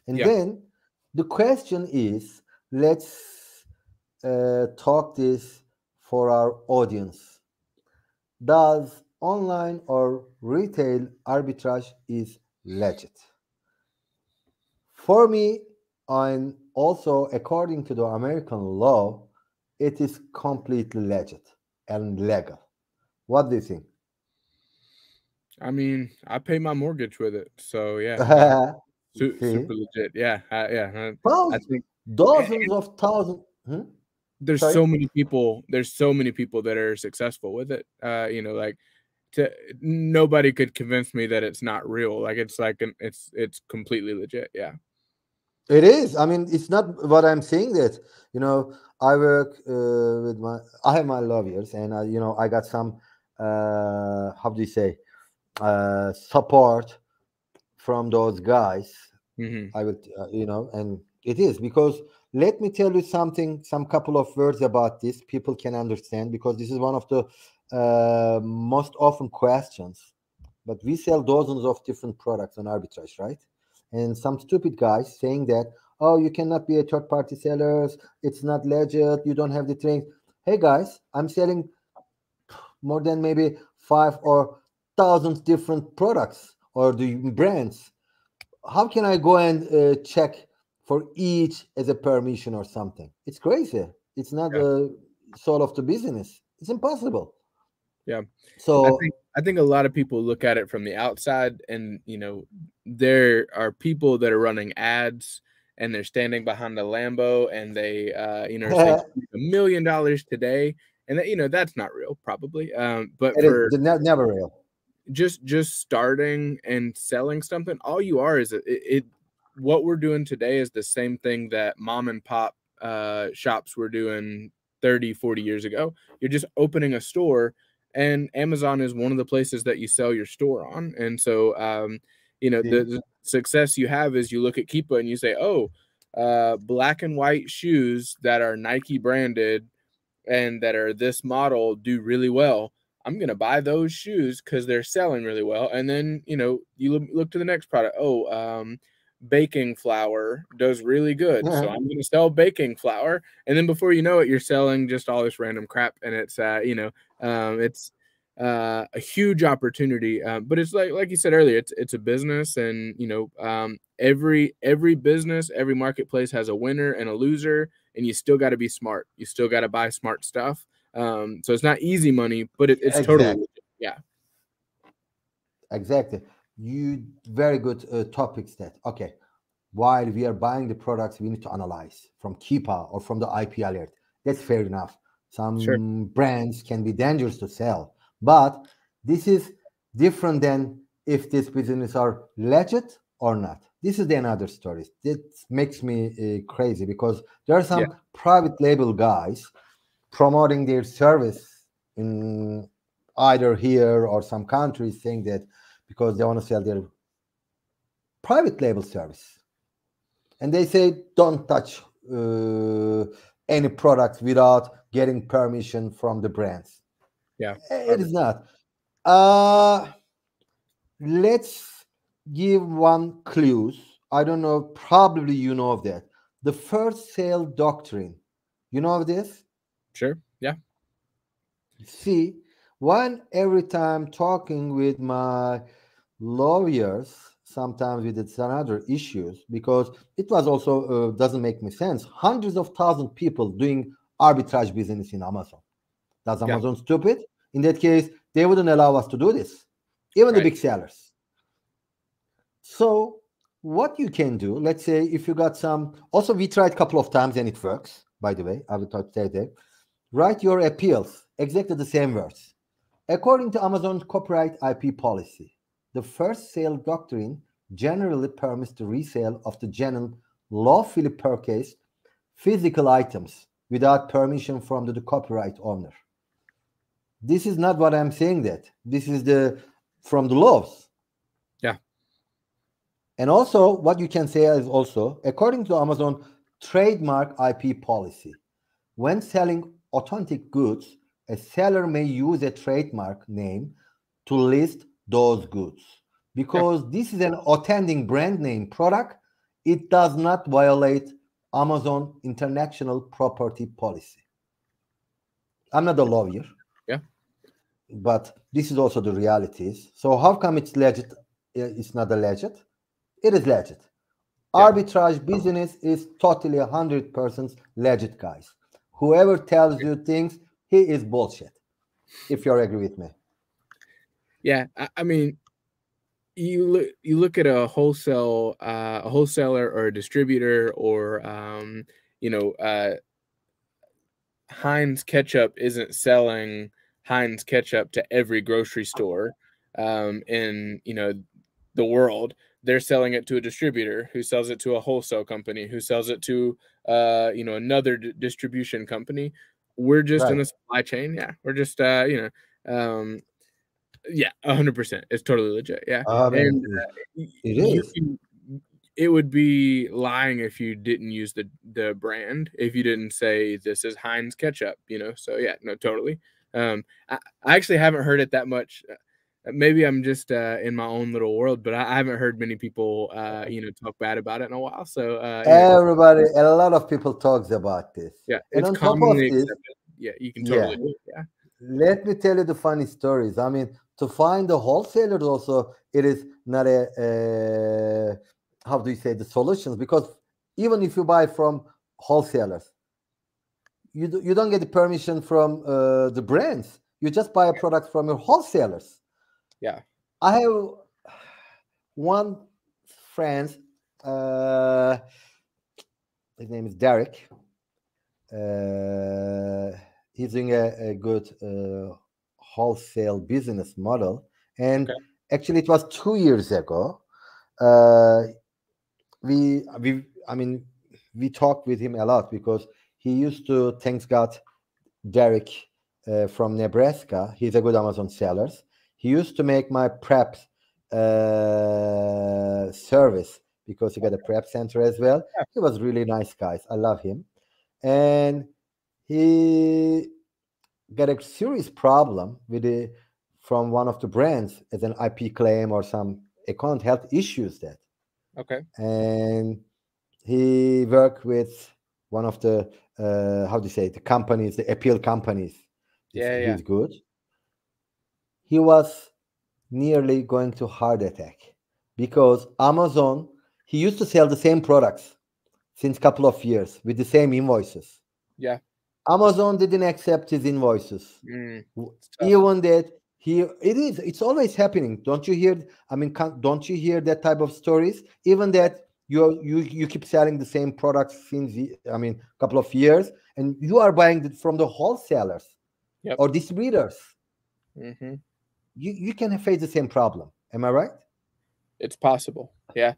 and then the question is, let's talk this for our audience. Does online or retail arbitrage is legit? For me, and also according to the American law, it is completely legit and legal. What do you think? I mean, I pay my mortgage with it, so yeah, super legit. Yeah, I think dozens of thousands. There's Sorry? so many people. There's so many people that are successful with it. Like nobody could convince me that it's not real. Like it's completely legit. Yeah. It is. I mean, it's not what I'm saying that, I work I have my lawyers, and I got some, how do you say, support from those guys. I would, and it is because, let me tell you something, some couple of words about this people can understand, because this is one of the most often questions. But we sell dozens of different products on arbitrage, right? And some stupid guys saying that, oh, you cannot be a third party seller, it's not legit, you don't have the training. Hey guys, I'm selling more than maybe 5 or thousands different products or the brands. How can I go and check for each as a permission or something? It's crazy. It's not the soul of the business. It's impossible. Yeah. So I think a lot of people look at it from the outside, and there are people that are running ads and they're standing behind a Lambo, and they say $1 million today, and that that's not real, probably. But it is never real. Just starting and selling something, all you are is what we're doing today is the same thing that mom and pop shops were doing 30, 40 years ago. You're just opening a store, and Amazon is one of the places that you sell your store on. And so, the success you have is you look at Keepa and you say, oh, black and white shoes that are Nike branded and that are this model do really well. I'm going to buy those shoes because they're selling really well. And then, you know, you look to the next product. Oh, baking flour does really good. So I'm going to sell baking flour. And then before you know it, you're selling just all this random crap. And it's, you know, it's a huge opportunity. But it's like you said earlier, it's a business, and, you know, every business, every marketplace has a winner and a loser, and you still got to be smart. You still got to buy smart stuff. So it's not easy money, but it's totally legit. Yeah. Exactly. You very good topics that. Okay. While we are buying the products, we need to analyze from Keepa or from the IP alert. That's fair enough. Some brands can be dangerous to sell, but this is different than if this business are legit or not. This is another story. That makes me crazy, because there are some private label guys promoting their service in either here or some countries, saying that because they want to sell their private label service. And they say, don't touch any product without getting permission from the brands. Yeah. It is not. Let's give one clues. I don't know, probably you know of that. The first sale doctrine. You know of this? Sure. Yeah. See, every time talking with my lawyers, sometimes with some other issues, because it was also doesn't make me sense. Hundreds of thousands of people doing arbitrage business in Amazon. Does Amazon stupid? In that case, they wouldn't allow us to do this, even the big sellers. So what you can do, let's say if you got some, also we tried a couple of times and it works, by the way, I would say that. Write your appeals, exactly the same words. According to Amazon's copyright IP policy, the first sale doctrine generally permits the resale of the general lawfully purchased physical items without permission from the copyright owner. This is not what I'm saying that. This is from the laws. Yeah. And also what you can say is also, according to Amazon trademark IP policy, when selling authentic goods, a seller may use a trademark name to list those goods. Because this is an authentic brand name product, it does not violate Amazon international property policy. I'm not a lawyer. Yeah. But this is also the realities. So how come it's legit? It's not a legit. It is legit. Arbitrage business is totally 100% legit, guys. Whoever tells you things, he is bullshit. If you agree with me. Yeah, I mean, you look at a wholesaler or a distributor, or you know, Heinz ketchup isn't selling Heinz ketchup to every grocery store in, you know, the world. They're selling it to a distributor who sells it to a wholesale company who sells it to you know, another distribution company. We're just in a supply chain. Yeah, we're just you know, yeah, 100%. It's totally legit. Yeah, and it is. It would be lying if you didn't use the brand, if you didn't say this is Heinz ketchup, you know. So yeah, no, totally. I actually haven't heard it that much. Maybe I'm just in my own little world, but I haven't heard many people you know, talk bad about it in a while. So Everybody, a lot of people talks about this. Yeah, and it's on top of commonly this, accepted. Yeah, you can totally do it. Yeah. Let me tell you the funny stories. I mean, to find the wholesalers also, it is not a how do you say, the solutions, because even if you buy from wholesalers, you don't get the permission from the brands. You just buy a product from your wholesalers. Yeah. I have one friend, his name is Derek. He's doing a good wholesale business model, and actually it was 2 years ago. We talked with him a lot, because he used to, thanks God, Derek from Nebraska, he's a good Amazon seller. He used to make my prep service, because he got a prep center as well. He was really nice guys. I love him. And he got a serious problem with the from one of the brands as an IP claim or some account health issues that, Okay. and he worked with one of the how do you say, the companies, the appeal companies. Yeah, yeah. He's good. He was nearly going to heart attack because Amazon, he used to sell the same products since couple of years with the same invoices. Yeah. Amazon didn't accept his invoices. It's tough. Even that it's always happening. Don't you hear? I mean, don't you hear that type of stories? Even that you keep selling the same products since, I mean, couple of years, and you are buying it from the wholesalers Yep. or distributors. Mm-hmm. You can face the same problem. Am I right? It's possible. Yeah.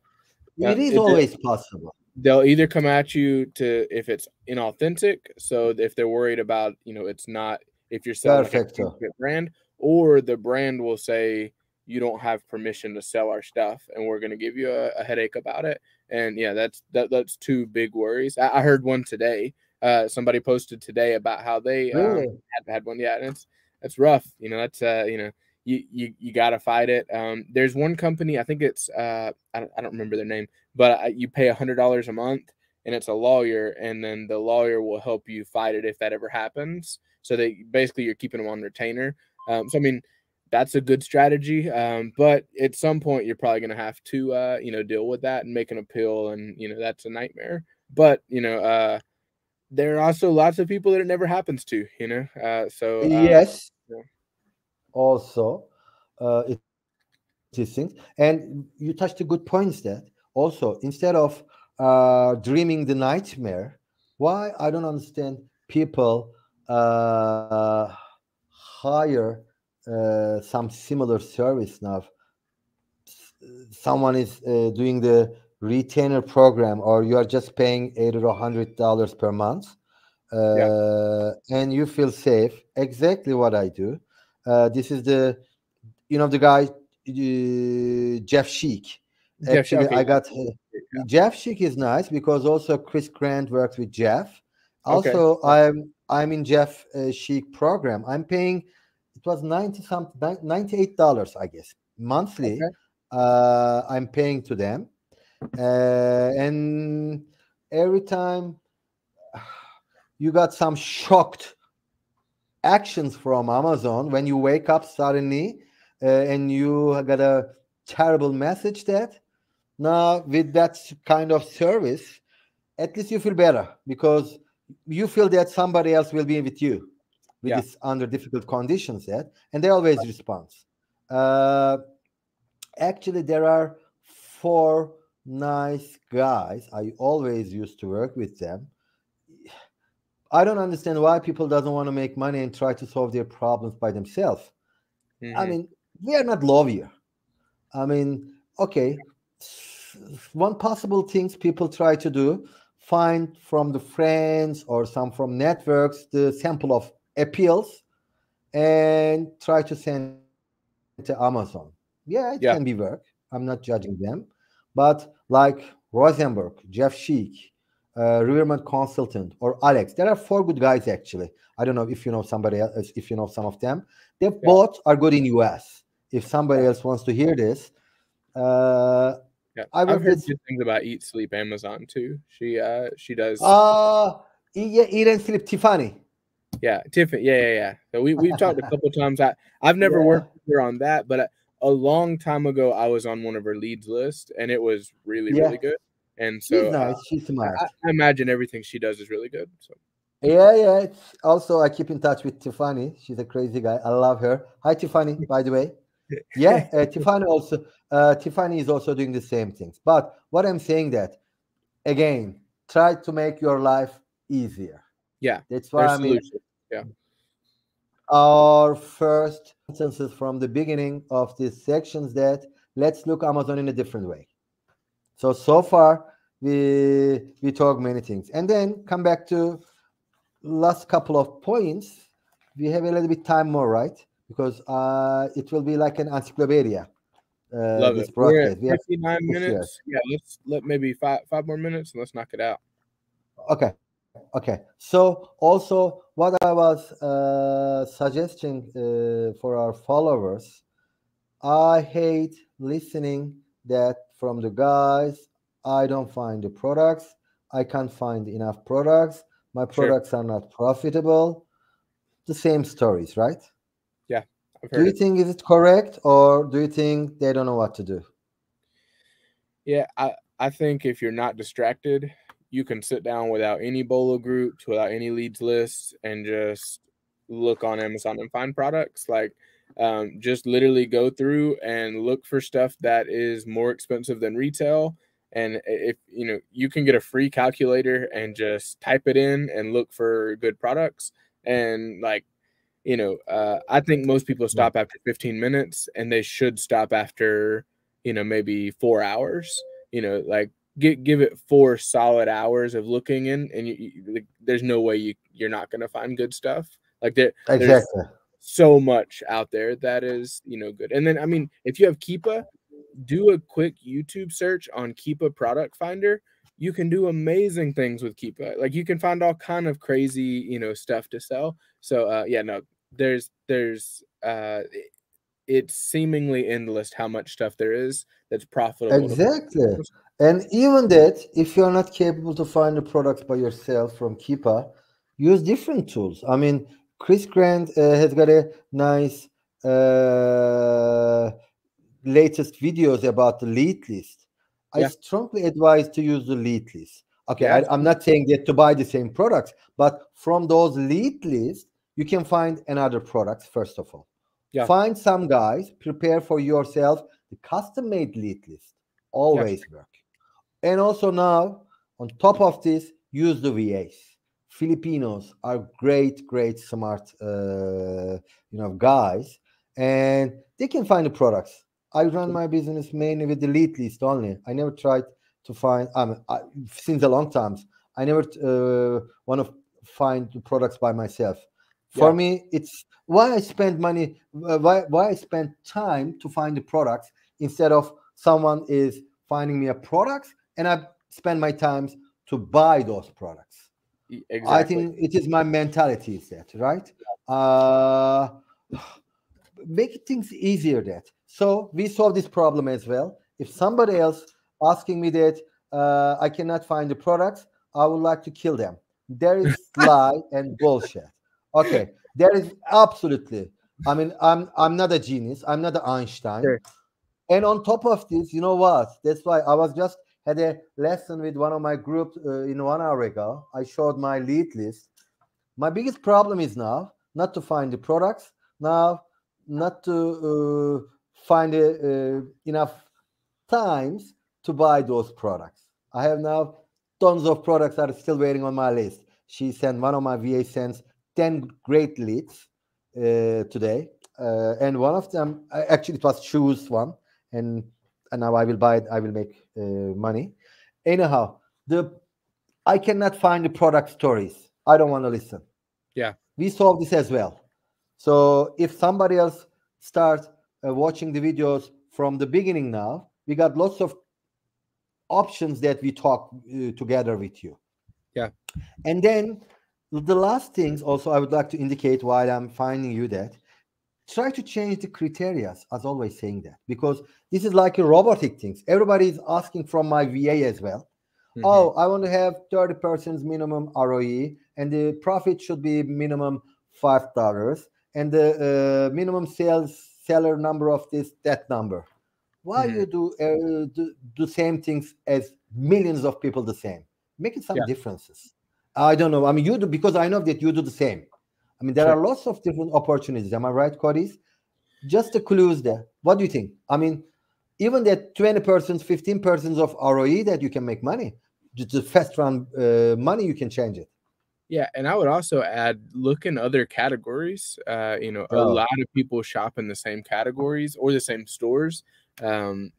It is always possible. They'll either come at you to if it's inauthentic, so if they're worried about, it's not, if you're selling like a counterfeit brand, or the brand will say you don't have permission to sell our stuff and we're going to give you a headache about it. And yeah, that's two big worries. I heard one today. Somebody posted today about how they Really? had one. Yeah, and it's rough. That's you got to fight it. There's one company, I think it's I don't remember their name, but you pay $100 a month and it's a lawyer, and then the lawyer will help you fight it if that ever happens. So basically you're keeping them on retainer. So I mean, that's a good strategy. But at some point you're probably going to have to deal with that and make an appeal, and that's a nightmare. But there are also lots of people that it never happens to. Yes. Also, it is things, and you touched the good points that also, instead of dreaming the nightmare, why I don't understand people hire some similar service now. Someone is doing the retainer program, or you are just paying $80 or $100 per month, and you feel safe. Exactly what I do. This is the guy, Jeff Sheik. Actually, okay. I got Jeff Sheik is nice because also Chris Grant works with Jeff. Also, I'm in Jeff Sheik program. I'm paying, it was $98, I guess, monthly. I'm paying to them, and every time you got some shocked actions from Amazon when you wake up suddenly, and you got a terrible message that now with that kind of service, at least you feel better because you feel that somebody else will be with you with this under difficult conditions that, and they always respond. Actually, there are 4 nice guys. I always used to work with them. I don't understand why people doesn't want to make money and try to solve their problems by themselves. I mean, we are not lawyer. I mean, okay, one possible things people try to do, find from the friends or some from networks the sample of appeals and try to send to Amazon. Yeah, it can be work. I'm not judging them. But like Rosenberg, Jeff Sheik, Riverman Consultant, or Alex, there are 4 good guys actually. I don't know if you know somebody else, if you know some of them. They both are good in US. If somebody else wants to hear this, I've heard good things about Eat Sleep Amazon too. She does. Eat and Sleep Tiffany. Yeah, Tiffany. Yeah. So we've talked a couple times. I've never worked with her on that, but a long time ago, I was on one of her leads list, and it was really good. And so she's nice. She's smart. I imagine everything she does is really good. So yeah. It's also, I keep in touch with Tiffany. She's a crazy guy. I love her. Hi, Tiffany. By the way. Yeah, Tiffany also. Tiffany is also doing the same things. But what I'm saying that, again, try to make your life easier. Yeah, that's why I mean. Yeah. Our first sentences from the beginning of these sections that let's look Amazon in a different way. So far we talk many things, and then come back to last couple of points. We have a little bit time more, right? Because it will be like an encyclopedia. Love this it. broadcast. We're at 59 minutes. Yeah, let's let maybe five more minutes and let's knock it out. Okay. Okay. So also what I was suggesting for our followers, I hate listening that from the guys, I don't find the products, I can't find enough products, my Sure. products are not profitable. The same stories, right? Yeah, I've Do heard you it. think is it correct, or do you think they don't know what to do? Yeah, I think if you're not distracted, you can sit down without any bolo groups, without any leads lists, and just look on Amazon and find products. Like, just literally go through and look for stuff that is more expensive than retail. And if you know, you can get a free calculator and just type it in and look for good products. And like, I think most people Yeah. stop after 15 minutes, and they should stop after, maybe 4 hours. Like give it 4 solid hours of looking in, and like, there's no way you're not gonna find good stuff. Like there's Exactly. so much out there that is good. And then I mean, if you have Keepa, do a quick YouTube search on Keepa product finder. You can do amazing things with Keepa. Like you can find all kind of crazy, stuff to sell. So yeah, no, there's it's seemingly endless how much stuff there is that's profitable to. Exactly. And even that, if you're not capable to find the products by yourself from Keepa, use different tools. I mean, Chris Grant has got a nice latest videos about the lead list. I Yeah, strongly advise to use the lead list. Okay, yeah, I'm not saying that to buy the same products, but from those lead lists, you can find another products, first of all. yeah, Find some guys, prepare for yourself the custom-made lead list. yeah, Always work. And also now, on top of this, use the VAs. Filipinos are great, great, smart, guys, and they can find the products. I run my business mainly with the lead list only. I never tried to find. Since a long times, I never want to find the products by myself. For yeah, me, it's why I spend money, why I spend time to find the products instead of someone is finding me a product and I spend my time to buy those products. I exactly. think it is my mentality is that, right? Uh, make things easier that. So we solve this problem as well. If somebody else asking me that I cannot find the products, I would like to kill them. There is lie and bullshit. Okay, there is absolutely. I mean, I'm not a genius. I'm not an Einstein. Sure. And on top of this, you know what? That's why I was just had a lesson with one of my groups in 1 hour ago. I showed my lead list. My biggest problem is now not to find the products, now not to find enough times to buy those products. I have now tons of products that are still waiting on my list. She sent one of my VA sends 10 great leads today, and one of them actually it was shoes one, and now I will buy it. I will make money. Anyhow, the I cannot find the product stories. I don't want to listen. Yeah, We solve this as well. So if somebody else starts watching the videos from the beginning now, we got lots of options that we talk together with you. yeah, And then the last things also I would like to indicate while I'm finding you that try to change the criteria as always saying that because this is like a robotic things. Everybody is asking from my VA as well. hmm, Oh, I want to have 30% minimum ROE and the profit should be minimum $5 and the minimum seller number of this that number. Why hmm, you do same things as millions of people the same? Make it some yeah, differences. I don't know. I mean, you do because I know that you do the same. I mean, there sure. are lots of different opportunities. Am I right, Cody? Just the clues there. What do you think? I mean, even that 20%, 15% of ROE that you can make money, just the fast run money, you can change it. Yeah, and I would also add, look in other categories. A Oh, lot of people shop in the same categories or the same stores. I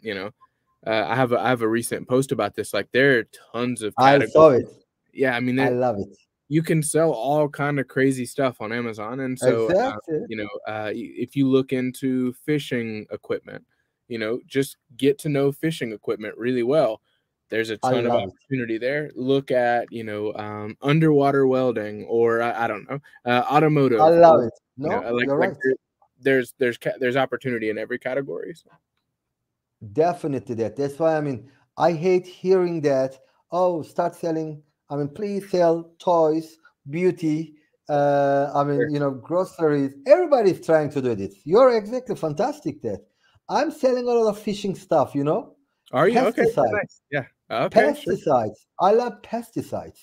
have a recent post about this. Like, there are tons of I saw categories. it. Yeah, I mean, I love it. you can sell all kind of crazy stuff on Amazon, and so Exactly. if you look into fishing equipment, just get to know fishing equipment really well. there's a I ton of love it. opportunity there. Look at, underwater welding, or I don't know, automotive. I love Or, it. No, like you're right. there's opportunity in every category. So. Definitely that. That's why, I mean, I hate hearing that, oh, start selling. I mean, please sell toys, beauty, I mean, groceries. Everybody's trying to do this. You're exactly fantastic that. I'm selling a lot of fishing stuff, Are you okay? pesticides. Nice. Yeah. Okay. Sure. Pesticides. I love pesticides.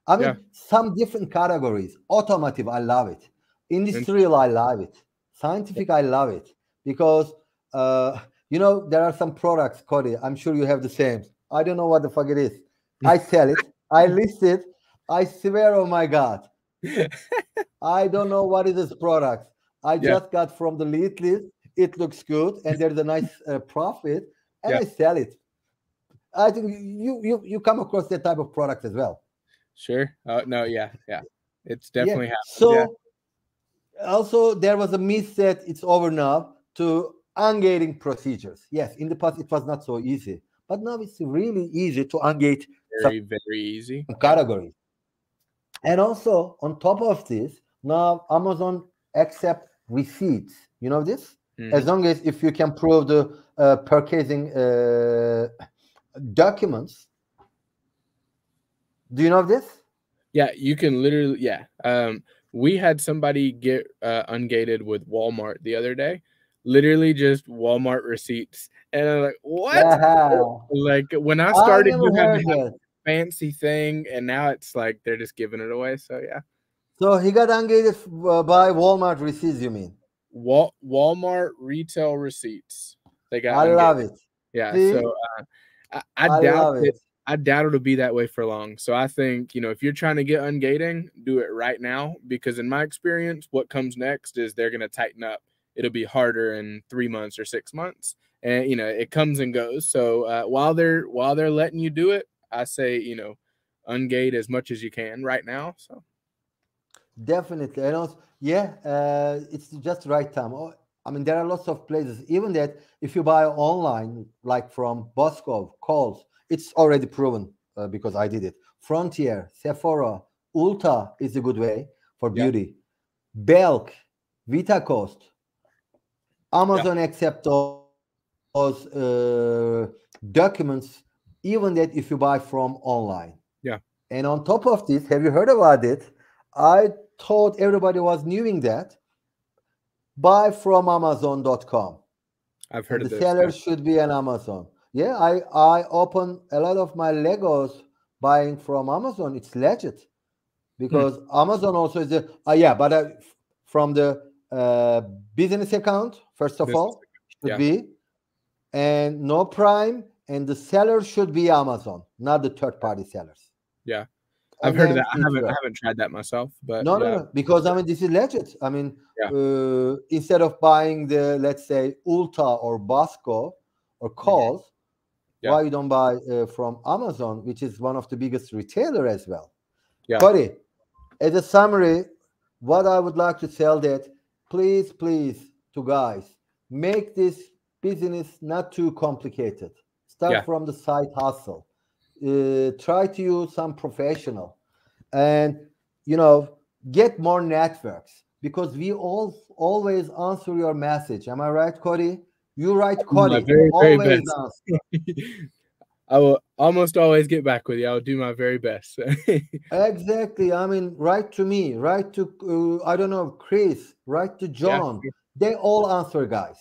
I mean, Yeah. some different categories. Automotive, I love it. Industrial, I love it. Scientific, I love it. Because, there are some products, Cody. I'm sure you have the same. I don't know what the fuck it is. I sell it. I list it. I swear, oh my God. I don't know what is this product. I just got from the lead list. It looks good. And there's a nice profit. And I sell it. I think you come across that type of product as well. Sure. No, yeah. It's definitely happened. So also there was a myth that it's over now to ungating procedures. Yes, in the past it was not so easy, but now it's really easy to ungate very easy categories. And also on top of this, now Amazon accept receipts. You know this? Mm-hmm. As long as if you can prove the purchasing documents. Do you know this? Yeah, you can literally. Yeah, we had somebody get ungated with Walmart the other day. Literally just Walmart receipts, and I'm like, what? Yeah. Like when I started, you had to have a fancy thing, and now it's like they're just giving it away. So yeah. So he got ungated by Walmart receipts. You mean? Walmart retail receipts. They got. I love it. Yeah. See? So I doubt it. I doubt it'll be that way for long. So I think, if you're trying to get ungating, do it right now, because in my experience, what comes next is they're going to tighten up. It'll be harder in 3 months or 6 months, and it comes and goes. So while they're letting you do it, I say ungate as much as you can right now. So definitely, and also it's just the right time. I mean, there are lots of places, even that if you buy online, like from Bosco, Kohl's, it's already proven because I did it. Frontier, Sephora, Ulta is a good way for beauty. Belk, Vita Coast, Amazon accept those documents, even that if you buy from online. Yeah. And on top of this, have you heard about it? I thought everybody was knowing that. Buy from Amazon.com. I've heard of this. The seller should be an Amazon. Yeah, I open a lot of my Legos buying from Amazon. It's legit because Amazon also is from the business account, first of all, should be, and no Prime, and the seller should be Amazon, not the third-party sellers. Yeah. I've heard of that. I haven't tried that myself, but no, because I mean this is legit. I mean, instead of buying the, let's say, Ulta or Bosco or Kohl's, why you don't buy from Amazon, which is one of the biggest retailer as well? Yeah. Cody, as a summary, what I would like to tell that, please, to guys, make this business not too complicated. Start from the side hustle. Try to use some professional, and get more networks, because we always answer your message. Am I right, Cody? You right, Cody? Very best. I will almost always get back with you. I will do my very best. Exactly. I mean, write to me, write to I don't know, Chris, write to John. They all answer, guys.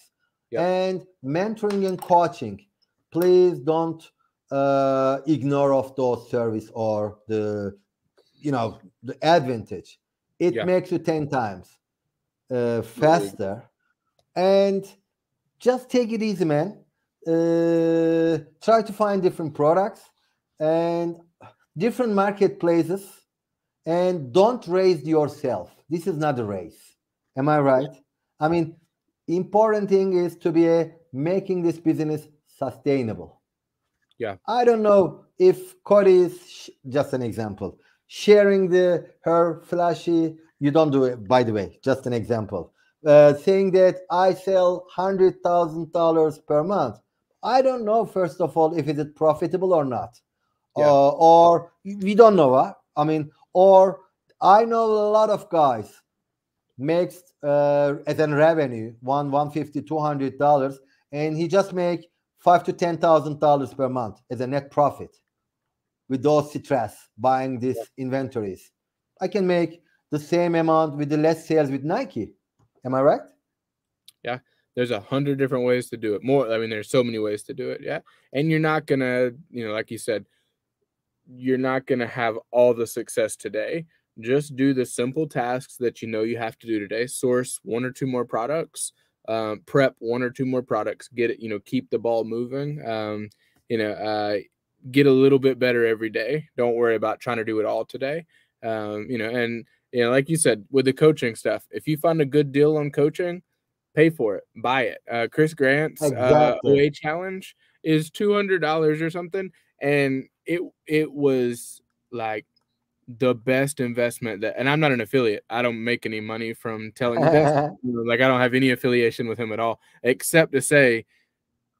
And mentoring and coaching, please don't ignore of those service or the the advantage. It makes you 10 times faster. And just take it easy, man. Try to find different products and different marketplaces, and don't raise yourself. This is not a race. Am I right? I mean, important thing is to be making this business sustainable. Yeah. I don't know if Cody is just an example, sharing her flashy. You don't do it, by the way. Just an example. Saying that I sell $100,000 per month. I don't know, first of all, if it is profitable or not. Yeah. Or we don't know. I mean, or I know a lot of guys makes as a revenue $150, $200, and he just make $5,000 to $10,000 per month as a net profit with those stress buying these inventories. I can make the same amount with the less sales with Nike. Am I right? Yeah. There's 100 different ways to do it. More, I mean, there's so many ways to do it. Yeah. And you're not gonna, like you said, you're not gonna have all the success today. Just do the simple tasks that you have to do today. Source one or two more products, prep one or two more products, get it, keep the ball moving. Get a little bit better every day. Don't worry about trying to do it all today. And like you said, with the coaching stuff, if you find a good deal on coaching, pay for it, buy it. Chris Grant's Exactly. OA challenge is $200 or something, and it was like the best investment and I'm not an affiliate. I don't make any money from telling you this. Like, I don't have any affiliation with him at all, except to say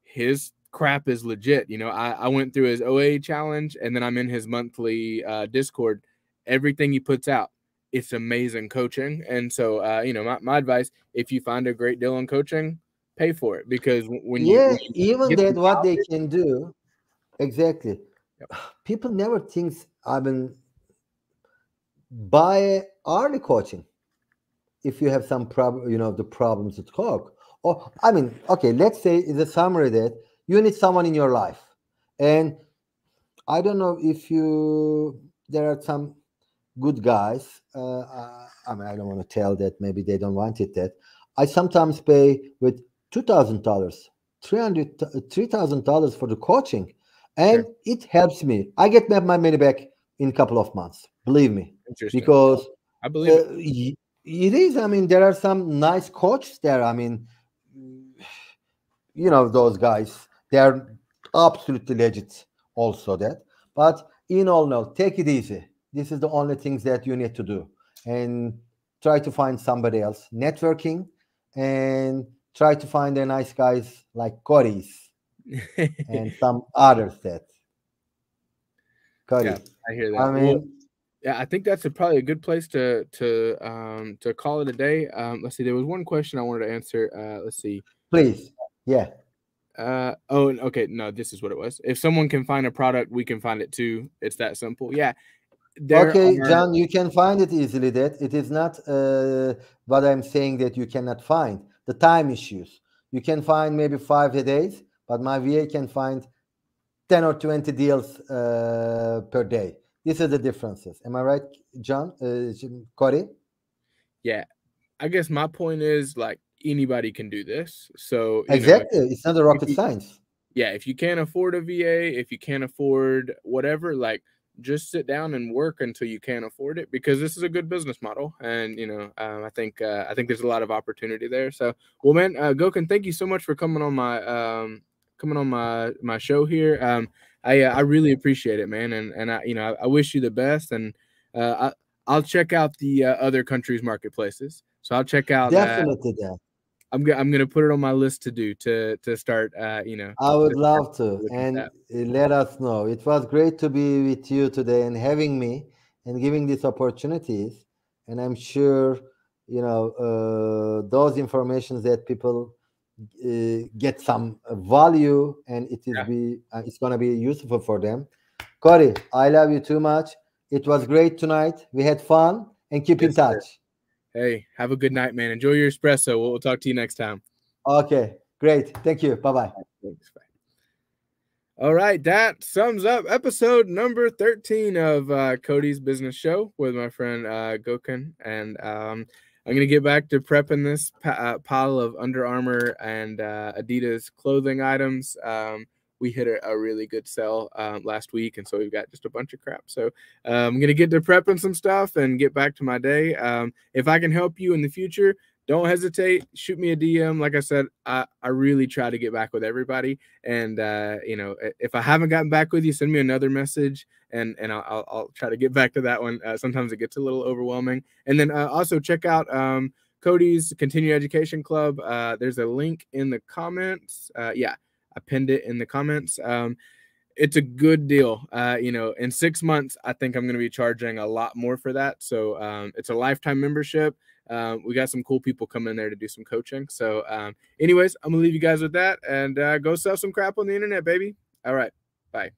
his crap is legit. I went through his OA challenge, and then I'm in his monthly Discord. Everything he puts out, it's amazing coaching. And so, my advice, if you find a great deal on coaching, pay for it, because when you even get that the what they knowledge. can do. Exactly. Yep. People never think, I mean, buy early coaching if you have some problem, the problems with coke. Or, I mean, okay, let's say in the summary that you need someone in your life, and I don't know if there are some good guys. I mean, I don't want to tell that maybe they don't want it. That I sometimes pay with $2,000, $3,000 for the coaching, and Sure. it helps me. I get my money back in a couple of months. Believe me, Interesting. because I believe it. it is. I mean, there are some nice coaches there. I mean, those guys. They are absolutely legit. Also that, but in all, no, take it easy. This is the only things that you need to do, and try to find somebody else networking, and try to find a nice guys like Cody's and some others that Yeah, Cody. I hear I that. Well, mean, yeah, I think that's probably a good place to call it a day. Let's see. There was one question I wanted to answer. Let's see. please, yeah. Okay. No, this is what it was. If someone can find a product, we can find it too. It's that simple. Yeah. There Okay, are. John, you can find it easily. That it is not what I'm saying that you cannot find the time issues. You can find maybe 5 days, but my VA can find 10 or 20 deals per day. These are the differences. Am I right, John? Cody? Yeah. I guess my point is, like, anybody can do this. So, Exactly. It's not a if rocket you, science. yeah, if you can't afford a VA, if you can't afford whatever, like, just sit down and work until you can't afford it, because this is a good business model. And, I think there's a lot of opportunity there. So, well, man, Gokhan, thank you so much for coming on my show here. I really appreciate it, man. And I wish you the best. And I'll check out the other countries' marketplaces. So I'll check out. Definitely that. I'm gonna put it on my list to do to start. I would To start love to. looking And at that. let us know. It was great to be with you today and having me and giving these opportunities. And I'm sure, those informations that people get some value, and Yeah. it's going to be useful for them. Cody, I love you too much. It was great tonight. We had fun, and keep in Yes, sir. touch. Hey, have a good night, man. Enjoy your espresso. We'll talk to you next time. Okay, great. Thank you. Bye bye. Thanks. Bye. All right, that sums up episode number 13 of Cody's Business Show with my friend Gokhan. And I'm going to get back to prepping this pile of Under Armour and Adidas clothing items. We hit a really good sell last week, and so we've got just a bunch of crap. So I'm going to get to prepping some stuff and get back to my day. If I can help you in the future, don't hesitate. Shoot me a DM. Like I said, I really try to get back with everybody. And, if I haven't gotten back with you, send me another message, and I'll try to get back to that one. Sometimes it gets a little overwhelming. And then also check out Cody's Continuing Education Club. There's a link in the comments. Yeah, I pinned it in the comments. it's a good deal. You know, in 6 months, I think I'm going to be charging a lot more for that. So it's a lifetime membership. We got some cool people coming in there to do some coaching. So anyways, I'm going to leave you guys with that, and go sell some crap on the internet, baby. All right. Bye.